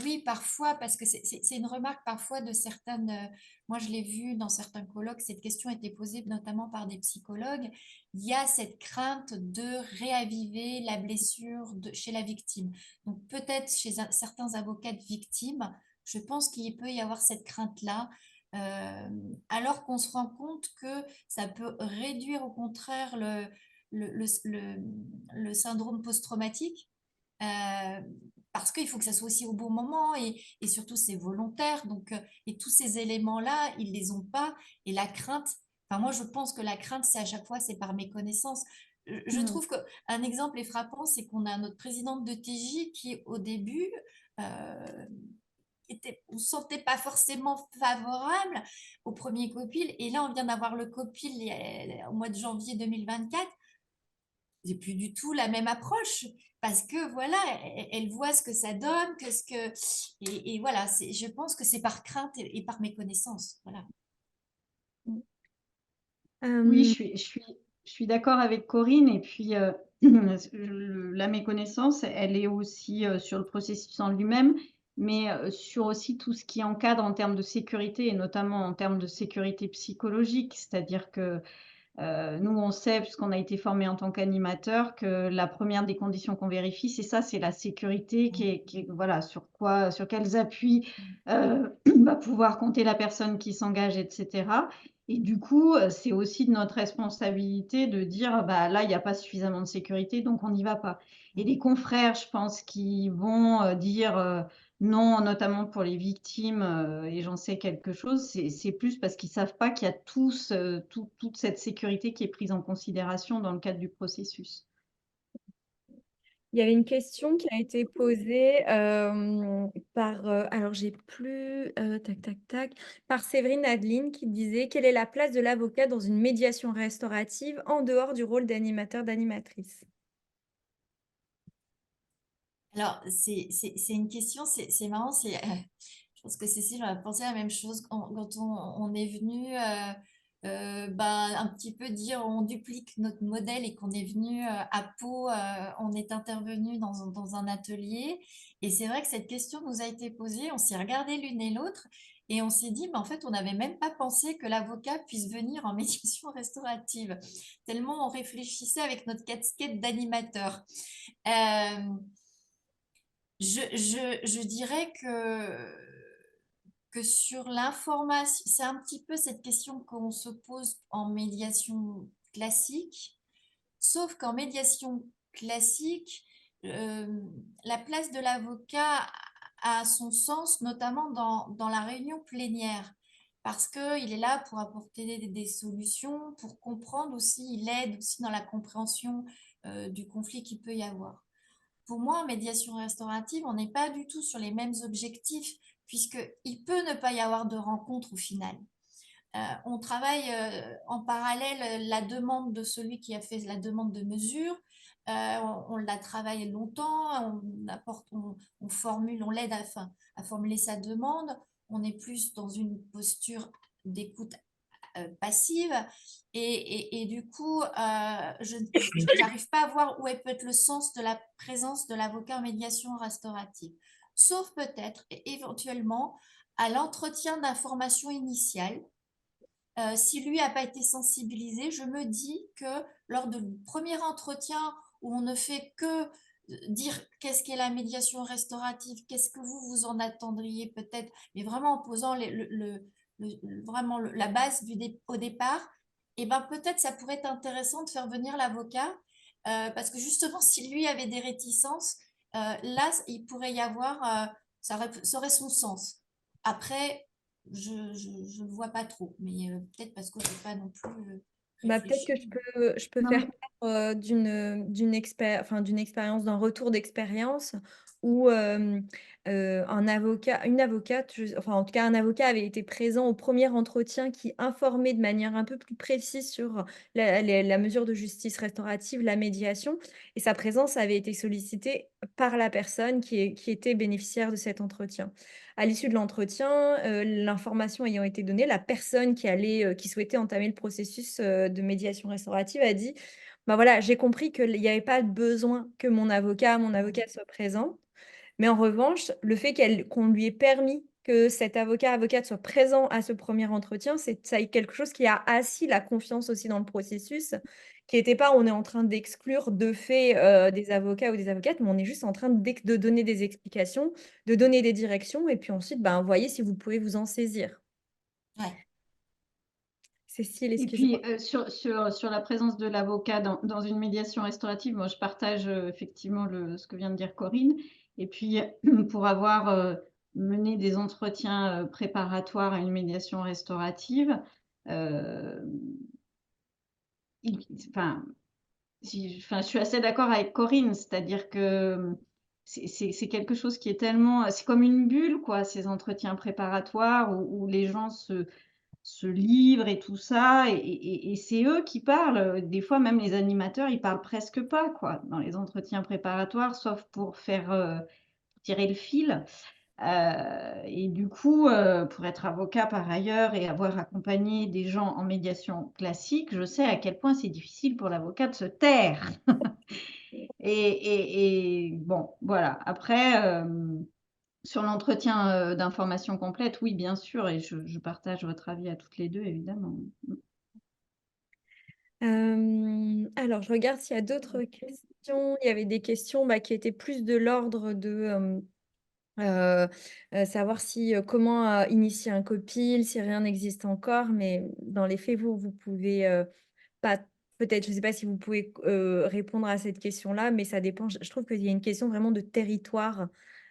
oui, parfois, parce que c'est une remarque parfois de certaines. Moi, je l'ai vu dans certains colloques, cette question a été posée notamment par des psychologues. Il y a cette crainte de réaviver la blessure chez la victime. Donc, peut-être chez certains avocats de victimes, je pense qu'il peut y avoir cette crainte-là. Alors qu'on se rend compte que ça peut réduire au contraire le syndrome post-traumatique. euh, Parce qu'il faut que ça soit aussi au bon moment et surtout c'est volontaire. Donc, et tous ces éléments-là, ils les ont pas. Et la crainte, enfin moi je pense que la crainte, c'est à chaque fois, c'est par méconnaissance. Je Mm. trouve qu'un exemple est frappant, c'est qu'on a notre présidente de TJ qui au début euh, on ne se sentait pas forcément favorable au premier copil. Et là, on vient d'avoir le copil au mois de janvier 2024. C'est plus du tout la même approche parce que voilà, elle voit ce que ça donne, et voilà, je pense que c'est par crainte et par méconnaissance. Voilà. Oui, Euh, je suis d'accord avec Corinne. Et puis, la méconnaissance, elle est aussi sur le processus en lui-même, mais sur aussi tout ce qui encadre en termes de sécurité, et notamment en termes de sécurité psychologique. C'est-à-dire que nous, on sait, puisqu'on a été formé en tant qu'animateur, que la première des conditions qu'on vérifie, c'est ça, c'est la sécurité voilà, sur quels appuis va pouvoir compter la personne qui s'engage, etc. Et du coup, c'est aussi de notre responsabilité de dire, bah là, il n'y a pas suffisamment de sécurité, donc on n'y va pas. Et les confrères, je pense, qui vont dire non, notamment pour les victimes, et j'en sais quelque chose, c'est plus parce qu'ils savent pas qu'il y a toute cette sécurité qui est prise en considération dans le cadre du processus. Il y avait une question qui a été posée par, alors j'ai plus, tac, tac, tac, par Séverine Adeline qui disait: quelle est la place de l'avocat dans une médiation restaurative en dehors du rôle d'animateur, d'animatrice? Alors, c'est une question, c'est marrant, je pense que Cécile, on a pensé à la même chose quand on est venu un petit peu dire on duplique notre modèle et qu'on est venu à Pau, on est intervenu dans un atelier. Et c'est vrai que cette question nous a été posée, on s'est regardé l'une et l'autre et on s'est dit, mais en fait, on n'avait même pas pensé que l'avocat puisse venir en médiation restaurative, tellement on réfléchissait avec notre casquette d'animateur. Euh, je dirais que sur l'information, c'est un petit peu cette question qu'on se pose en médiation classique, sauf qu'en médiation classique, euh, la place de l'avocat a son sens, notamment dans la réunion plénière, parce qu'il est là pour apporter des solutions, pour comprendre aussi, il aide aussi dans la compréhension du conflit qu'il peut y avoir. Pour moi, en médiation restaurative, on n'est pas du tout sur les mêmes objectifs, puisqu'il peut ne pas y avoir de rencontre au final. On travaille en parallèle la demande de celui qui a fait la demande de mesure. On la travaille longtemps, on formule, on l'aide à formuler sa demande. On est plus dans une posture d'écoute passive. Et du coup, je n'arrive pas à voir où peut être le sens de la présence de l'avocat en médiation restaurative. Sauf peut-être, éventuellement, à l'entretien d'information initiale. Si lui n'a pas été sensibilisé, je me dis que lors du premier entretien où on ne fait que dire qu'est-ce qu'est la médiation restaurative, qu'est-ce que vous en attendriez peut-être, mais vraiment en posant vraiment la base au départ, et ben peut-être ça pourrait être intéressant de faire venir l'avocat, parce que justement, si lui avait des réticences, là, il pourrait y avoir, ça aurait son sens. Après, je ne vois pas trop, mais peut-être parce que je n'ai pas non plus Bah, peut-être que réfléchi. je peux Non, faire mais part d'une expérience, d'un retour d'expérience où un avocat, une avocate, enfin en tout cas un avocat avait été présent au premier entretien qui informait de manière un peu plus précise sur la mesure de justice restaurative, la médiation, et sa présence avait été sollicitée par la personne qui était bénéficiaire de cet entretien. À l'issue de l'entretien, l'information ayant été donnée, la personne qui souhaitait entamer le processus, de médiation restaurative a dit: «Bah, voilà, j'ai compris qu'il y avait pas besoin que mon avocat soit présent, mais en revanche, le fait qu'on lui ait permis que cet avocate soit présent à ce premier entretien, ça est quelque chose qui a assis la confiance aussi dans le processus, qui était pas on est en train d'exclure de fait, des avocats ou des avocates, mais on est juste en train de donner des explications, de donner des directions et puis ensuite, ben, voyez si vous pouvez vous en saisir». Ouais. Cécile, Et puis, excuse-moi. sur la présence de l'avocat dans une médiation restaurative, moi, je partage, effectivement ce que vient de dire Corinne. Et puis, pour avoir, mené des entretiens, préparatoires à une médiation restaurative, hem, il enfin, je suis assez d'accord avec Corinne, c'est-à-dire que, c'est quelque chose qui est tellement, c'est comme une bulle, quoi, ces entretiens préparatoires où les gens se livrent et tout ça et c'est eux qui parlent, des fois même les animateurs, ils parlent presque pas, quoi, dans les entretiens préparatoires, sauf pour faire, tirer le fil. Et du coup, pour être avocat par ailleurs et avoir accompagné des gens en médiation classique, je sais à quel point c'est difficile pour l'avocat de se taire. Et bon, voilà. Après, sur l'entretien, d'information complète, oui, bien sûr et je partage votre avis à toutes les 2 évidemment. Mmh. Alors je regarde s'il y a d'autres questions. Il y avait des questions, bah, qui étaient plus de l'ordre de, Heu savoir si, comment, initier un copil, si rien n'existe encore, mais dans les faits, vous pouvez, pas peut-être, je ne sais pas si vous pouvez répondre à cette question-là, mais ça dépend. Je trouve qu'il y a une question vraiment de territoire,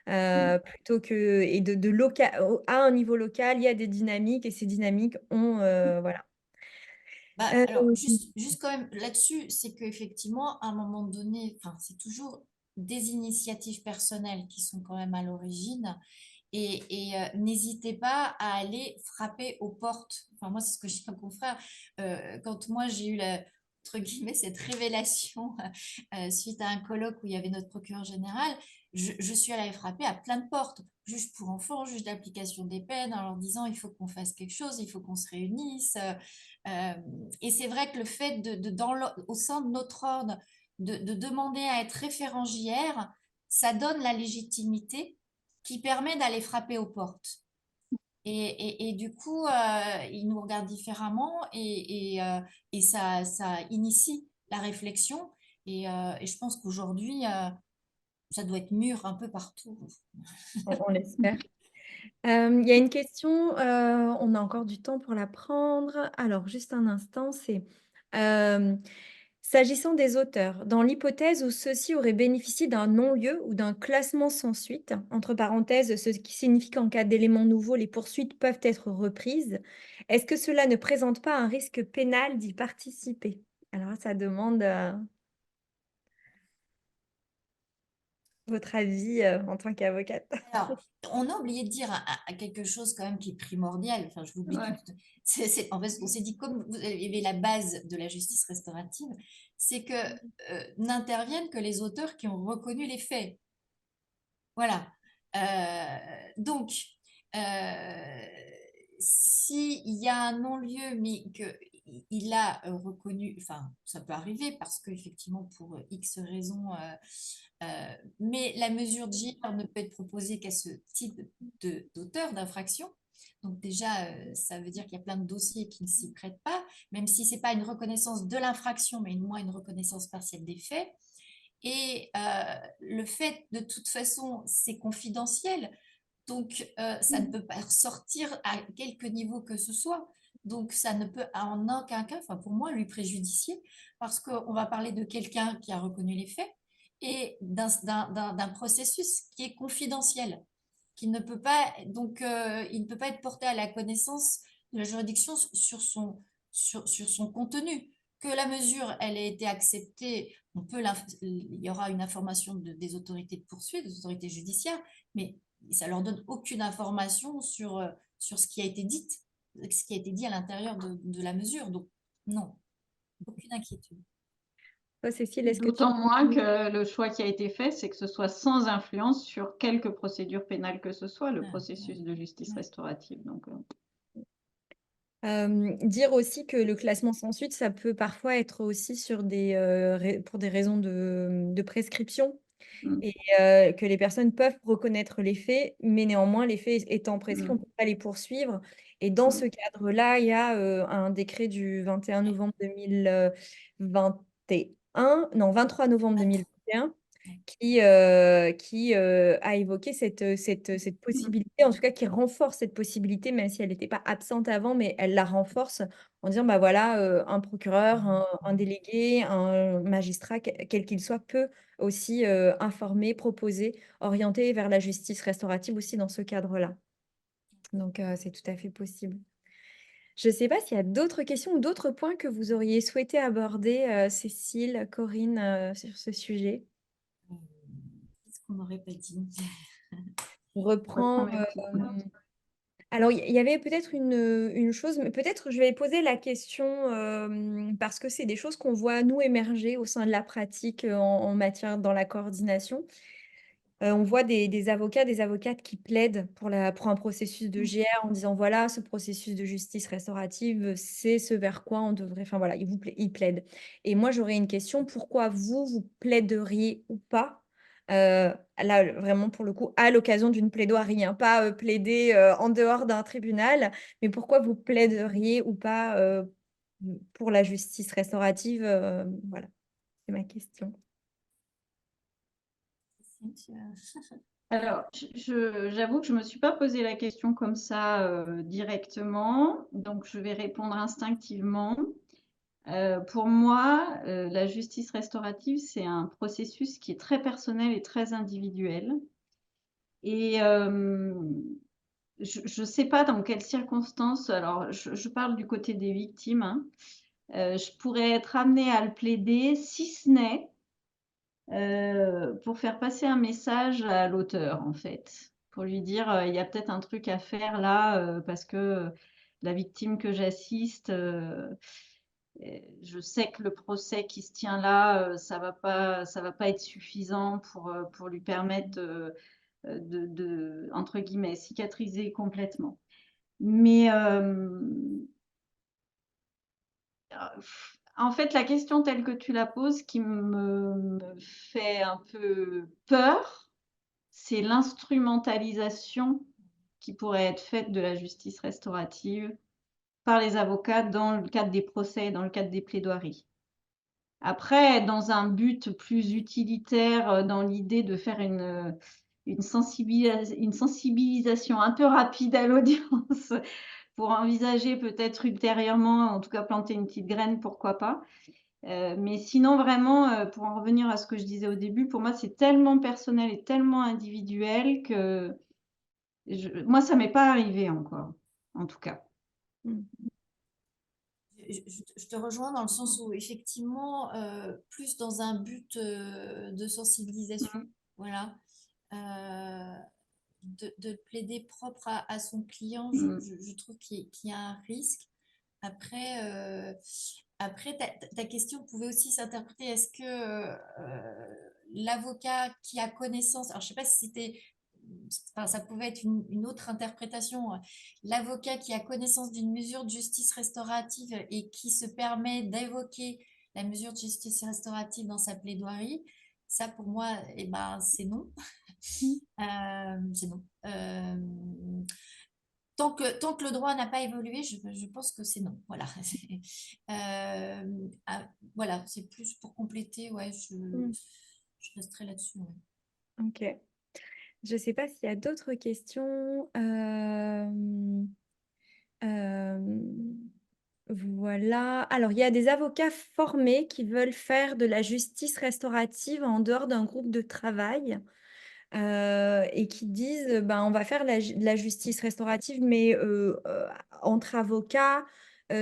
Mmh. plutôt que et de loca au à un niveau local, il y a des dynamiques et ces dynamiques ont, voilà. Bah, alors, Hem, juste quand même là-dessus, c'est qu'effectivement, à un moment donné, enfin, c'est toujours des initiatives personnelles qui sont quand même à l'origine. N'hésitez pas à aller frapper aux portes. Enfin, moi, c'est ce que je dis à mon confrère. Quand moi, j'ai eu entre guillemets, cette révélation suite à un colloque où il y avait notre procureur général, je suis allée frapper à plein de portes. Juge pour enfants, juge d'application des peines, en leur disant il faut qu'on fasse quelque chose, il faut qu'on se réunisse. Euh, et c'est vrai que le fait au sein de notre ordre de demander à être référent JR, ça donne la légitimité qui permet d'aller frapper aux portes. Et du coup, ils nous regardent différemment et ça initie la réflexion. Et je pense qu'aujourd'hui, ça doit être mûr un peu partout. on l'espère. Il y a une question, on a encore du temps pour la prendre. Alors juste un instant, c'est, hem, s'agissant des auteurs, dans l'hypothèse où ceux-ci auraient bénéficié d'un non-lieu ou d'un classement sans suite, entre parenthèses, ce qui signifie qu'en cas d'éléments nouveaux, les poursuites peuvent être reprises, est-ce que cela ne présente pas un risque pénal d'y participer? Alors ça demande, votre avis, en tant qu'avocate. Alors, on a oublié de dire quelque chose quand même qui est primordial. Enfin, je l'oublie tout. Ouais. En fait, on s'est dit, comme vous avez la base de la justice restaurative, c'est que n'interviennent que les auteurs qui ont reconnu les faits. Voilà. Donc, euh, s'il y a un non-lieu, mais qu'il a reconnu, enfin, ça peut arriver parce qu'effectivement, pour X raisons, mais la mesure de JR ne peut être proposée qu'à ce type d'auteur d'infraction. Donc déjà, ça veut dire qu'il y a plein de dossiers qui ne s'y prêtent pas, même si ce n'est pas une reconnaissance de l'infraction, mais moins une reconnaissance partielle des faits. Et le fait, de toute façon, c'est confidentiel, donc ça ne peut pas ressortir à quelque niveau que ce soit. Donc ça ne peut en aucun cas, enfin pour moi, lui préjudicier, parce qu'on va parler de quelqu'un qui a reconnu les faits et d'un processus qui est confidentiel, qui ne peut pas, donc il ne peut pas être porté à la connaissance de la juridiction sur son contenu. Que la mesure, elle ait été acceptée, il y aura une information des autorités de poursuite, des autorités judiciaires, mais ça leur donne aucune information sur ce qui a été dit, ce qui a été dit à l'intérieur de la mesure. Donc, non, aucune inquiétude. Toi, Cécile, est-ce que tu D'autant moins que le choix qui a été fait, c'est que ce soit sans influence sur quelque procédure pénale que ce soit, le Ah, processus de justice ouais. restaurative. Donc, Dire aussi que le classement sans suite, ça peut parfois être aussi sur des, pour des raisons de prescription mmh, et que les personnes peuvent reconnaître les faits, mais néanmoins les faits étant prescrits, on mmh, ne peut pas les poursuivre et dans mmh, ce cadre-là, il y a, un décret du 21 novembre 2021, non 23 novembre 2021, qui a évoqué cette possibilité, en tout cas qui renforce cette possibilité, même si elle n'était pas absente avant, mais elle la renforce en disant, bah voilà, un procureur, un délégué, un magistrat, quel qu'il soit, peut aussi informer, proposer, orienter vers la justice restaurative aussi dans ce cadre-là. Donc, c'est tout à fait possible. Je ne sais pas s'il y a d'autres questions ou d'autres points que vous auriez souhaité aborder, Cécile, Corinne, sur ce sujet. Qu'est-ce qu'on n'aurait pas dit? On Je reprends reprend. mes petites notes. Alors, il y avait peut-être une chose, mais peut-être je vais poser la question parce que c'est des choses qu'on voit nous émerger au sein de la pratique en matière dans la coordination. On voit des avocats, des avocates qui plaident pour un processus de GR en disant voilà, ce processus de justice restaurative, c'est ce vers quoi on devrait. Enfin voilà, ils plaident. Et moi, j'aurais une question pourquoi vous plaideriez ou pas là, vraiment, pour le coup, à l'occasion d'une plaidoirie, hein, pas plaider en dehors d'un tribunal, mais pourquoi vous plaideriez ou pas pour la justice restaurative voilà, c'est ma question. Alors, j'avoue que je ne me suis pas posé la question comme ça directement, donc je vais répondre instinctivement. Pour moi, la justice restaurative, c'est un processus qui est très personnel et très individuel. Et je ne sais pas dans quelles circonstances, alors je parle du côté des victimes, hein, je pourrais être amenée à le plaider, si ce n'est pour faire passer un message à l'auteur, en fait. Pour lui dire, il y a peut-être un truc à faire là, parce que la victime que j'assiste, je sais que le procès qui se tient là, ça va pas être suffisant pour lui permettre de, entre guillemets, cicatriser complètement. Mais en fait, la question telle que tu la poses, qui me fait un peu peur, c'est l'instrumentalisation qui pourrait être faite de la justice restaurative par les avocats dans le cadre des procès, dans le cadre des plaidoiries. Après, dans un but plus utilitaire, dans l'idée de faire une sensibilisation un peu rapide à l'audience pour envisager peut-être ultérieurement, en tout cas planter une petite graine, pourquoi pas. Mais sinon, vraiment, pour en revenir à ce que je disais au début, pour moi, c'est tellement personnel et tellement individuel que moi, ça m'est pas arrivé encore, en tout cas. Je te rejoins dans le sens où effectivement, plus dans un but de sensibilisation, voilà, euh, de plaider propre à son client, je trouve qu'il y a un risque. Après, ta question pouvait aussi s'interpréter, est-ce que l'avocat qui a connaissance, alors je ne sais pas si c'était, enfin, ça pouvait être une autre interprétation, l'avocat qui a connaissance d'une mesure de justice restaurative et qui se permet d'évoquer la mesure de justice restaurative dans sa plaidoirie, ça pour moi, eh ben, c'est non. C'est non. Tant que le droit n'a pas évolué, je pense que c'est non. Voilà. Voilà, c'est plus pour compléter. Ouais, je resterai là-dessus. Ouais. Ok. Je ne sais pas s'il y a d'autres questions. Voilà. Alors, il y a des avocats formés qui veulent faire de la justice restaurative en dehors d'un groupe de travail et qui disent, ben, on va faire de la justice restaurative, mais entre avocats,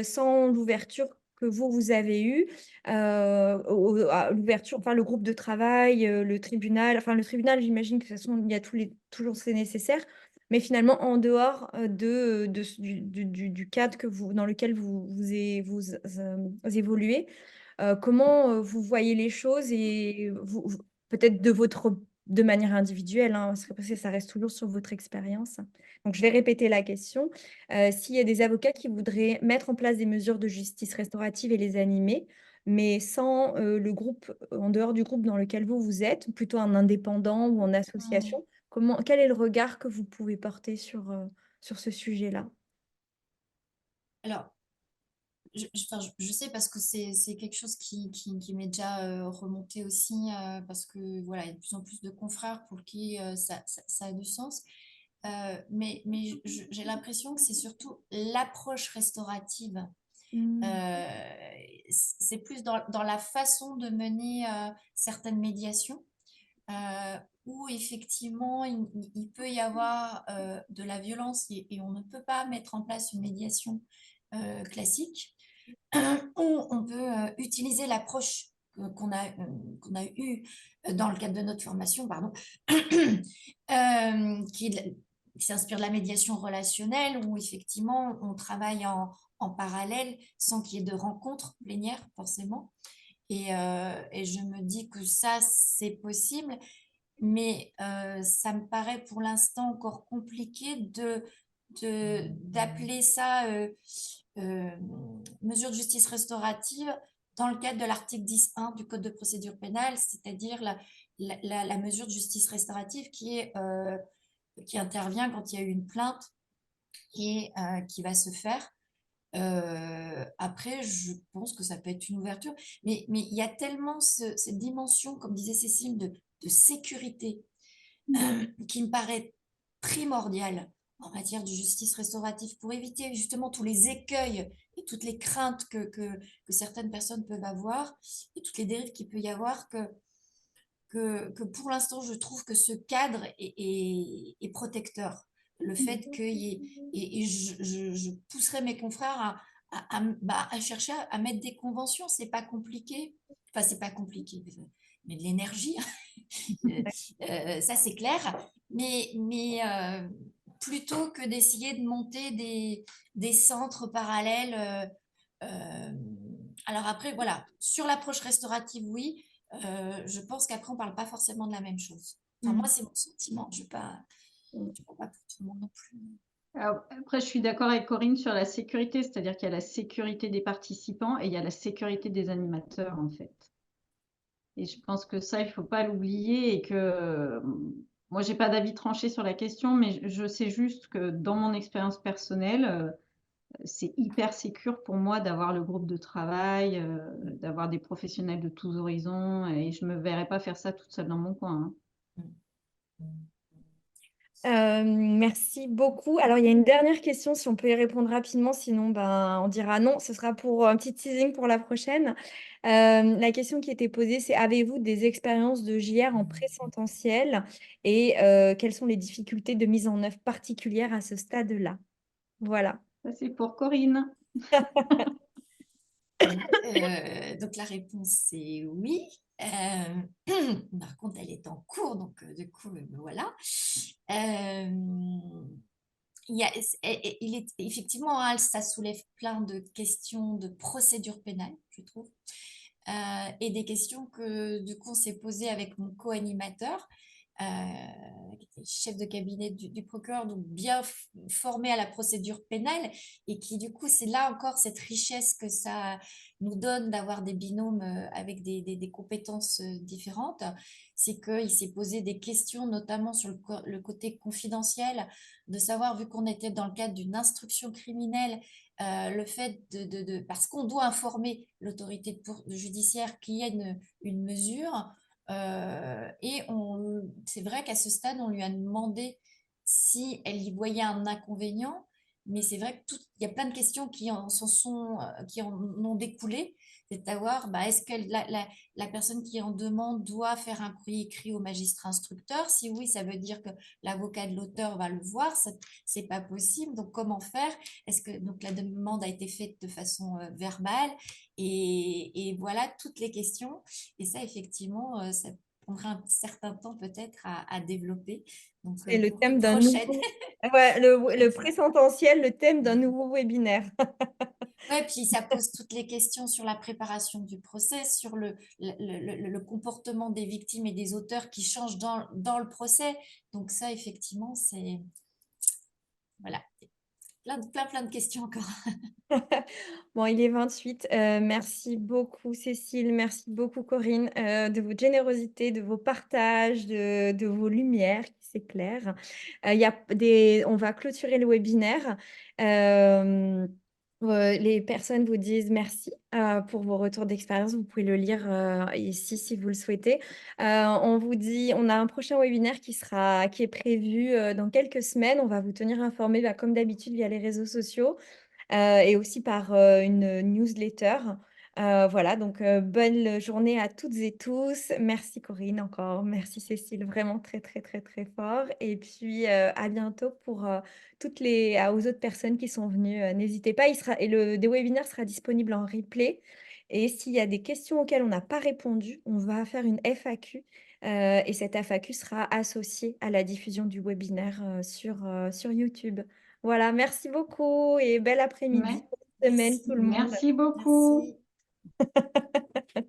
sans l'ouverture que vous avez eue, l'ouverture, enfin le groupe de travail, le tribunal, enfin le tribunal, j'imagine que de toute façon, il y a toujours c'est nécessaire, mais finalement en dehors du cadre dans lequel vous évoluez, comment vous voyez les choses et peut-être de manière individuelle, hein, parce que ça reste toujours sur votre expérience. Donc, je vais répéter la question. S'il y a des avocats qui voudraient mettre en place des mesures de justice restaurative et les animer, mais sans le groupe, en dehors du groupe dans lequel vous êtes, plutôt en indépendant ou en association, quel est le regard que vous pouvez porter sur ce sujet-là? Alors, enfin, je sais parce que c'est quelque chose qui m'est déjà remonté aussi, parce que voilà, il y a de plus en plus de confrères pour qui ça a du sens. Mais j'ai l'impression que c'est surtout l'approche restaurative. Mmh. Euh, c'est plus dans la façon de mener certaines médiations, euh, où effectivement il peut y avoir de la violence et on ne peut pas mettre en place une médiation classique, où on peut utiliser l'approche qu'on a eue dans le cadre de notre formation, pardon, qui s'inspire de la médiation relationnelle, où effectivement on travaille en parallèle sans qu'il y ait de rencontres plénières forcément. Et je me dis que ça, c'est possible, mais ça me paraît pour l'instant encore compliqué d'appeler ça euh, mesure de justice restaurative dans le cadre de l'article 10.1 du Code de procédure pénale, c'est-à-dire la mesure de justice restaurative qui intervient quand il y a eu une plainte et qui va se faire. Après, je pense que ça peut être une ouverture, mais il y a tellement cette dimension, comme disait Cécile, de sécurité qui me paraît primordiale en matière de justice restaurative pour éviter justement tous les écueils et toutes les craintes que certaines personnes peuvent avoir et toutes les dérives qu'il peut y avoir que pour l'instant, je trouve que ce cadre est protecteur. Le fait qu'il y ait, et je pousserai mes confrères à chercher à mettre des conventions. C'est pas compliqué. Enfin, c'est pas compliqué, mais de l'énergie, ça c'est clair. Mais plutôt que d'essayer de monter des centres parallèles. Alors après, voilà, sur l'approche restaurative, oui. Je pense qu'après, on parle pas forcément de la même chose. Enfin, moi, Mmh. c'est mon sentiment. Je parle pas pour tout le monde non plus. Alors, après, je suis d'accord avec Corinne sur la sécurité, c'est-à-dire qu'il y a la sécurité des participants et il y a la sécurité des animateurs, en fait. Et je pense que ça, il faut pas l'oublier et que moi, j'ai pas d'avis tranché sur la question, mais je sais juste que dans mon expérience personnelle, c'est hyper sécure pour moi d'avoir le groupe de travail, d'avoir des professionnels de tous horizons et je me verrais pas faire ça toute seule dans mon coin, hein. Merci beaucoup. Alors, il y a une dernière question, si on peut y répondre rapidement, sinon ben, on dira non. Ce sera pour un petit teasing pour la prochaine. La question qui était posée, c'est avez-vous des expériences de JR en présentiel et quelles sont les difficultés de mise en œuvre particulières à ce stade-là? Voilà. Ça, c'est pour Corinne. Donc la réponse c'est oui. Par contre, elle est en cours, donc du coup, voilà. Il y a, il est, effectivement, hein, ça soulève plein de questions de procédure pénale, je trouve, et des questions que du coup on s'est posées avec mon co-animateur, qui était chef de cabinet du procureur, donc bien formé à la procédure pénale, et qui du coup c'est là encore cette richesse que ça nous donne d'avoir des binômes avec des compétences différentes, c'est qu'il s'est posé des questions notamment sur le côté confidentiel, de savoir, vu qu'on était dans le cadre d'une instruction criminelle, le fait parce qu'on doit informer l'autorité judiciaire qu'il y a une mesure, et c'est vrai qu'à ce stade, on lui a demandé si elle y voyait un inconvénient, mais c'est vrai qu'il y a plein de questions qui en ont découlé. C'est à voir, bah, est-ce que la personne qui en demande doit faire un courrier écrit au magistrat instructeur? Si oui, ça veut dire que l'avocat de l'auteur va le voir. C'est pas possible. Donc, comment faire? Est-ce que donc la demande a été faite de façon verbale? Et voilà toutes les questions. Et ça, effectivement, ça prendra un certain temps peut-être à développer. Donc, C'est le pour une thème d'un prochaine. nouveau. Ouais, le C'est ça. présententiel, le thème d'un nouveau webinaire. Ouais, puis ça pose toutes les questions sur la préparation du procès, sur le comportement des victimes et des auteurs qui changent dans le procès. Donc ça, effectivement, c'est... Voilà, plein de questions encore. Bon, il est 28. Merci beaucoup, Cécile. Merci beaucoup, Corinne, de votre générosité, de vos partages, de vos lumières qui s'éclairent. On va clôturer le webinaire. Les personnes vous disent merci, pour vos retours d'expérience. Vous pouvez le lire, ici si vous le souhaitez. On vous dit on a un prochain webinaire qui est prévu, dans quelques semaines. On va vous tenir informés, bah, comme d'habitude via les réseaux sociaux. Et aussi par, une newsletter. Voilà donc bonne journée à toutes et tous. Merci Corinne encore, merci Cécile, vraiment très, très, très, très fort et puis, à bientôt pour, aux autres personnes qui sont venues, n'hésitez pas, il sera et le des webinaires sera disponible en replay et s'il y a des questions auxquelles on n'a pas répondu, on va faire une FAQ, et cette FAQ sera associée à la diffusion du webinaire, sur YouTube. Voilà, merci beaucoup et bel après-midi, Mais bonne semaine Merci. tout le monde. merci beaucoup. Merci.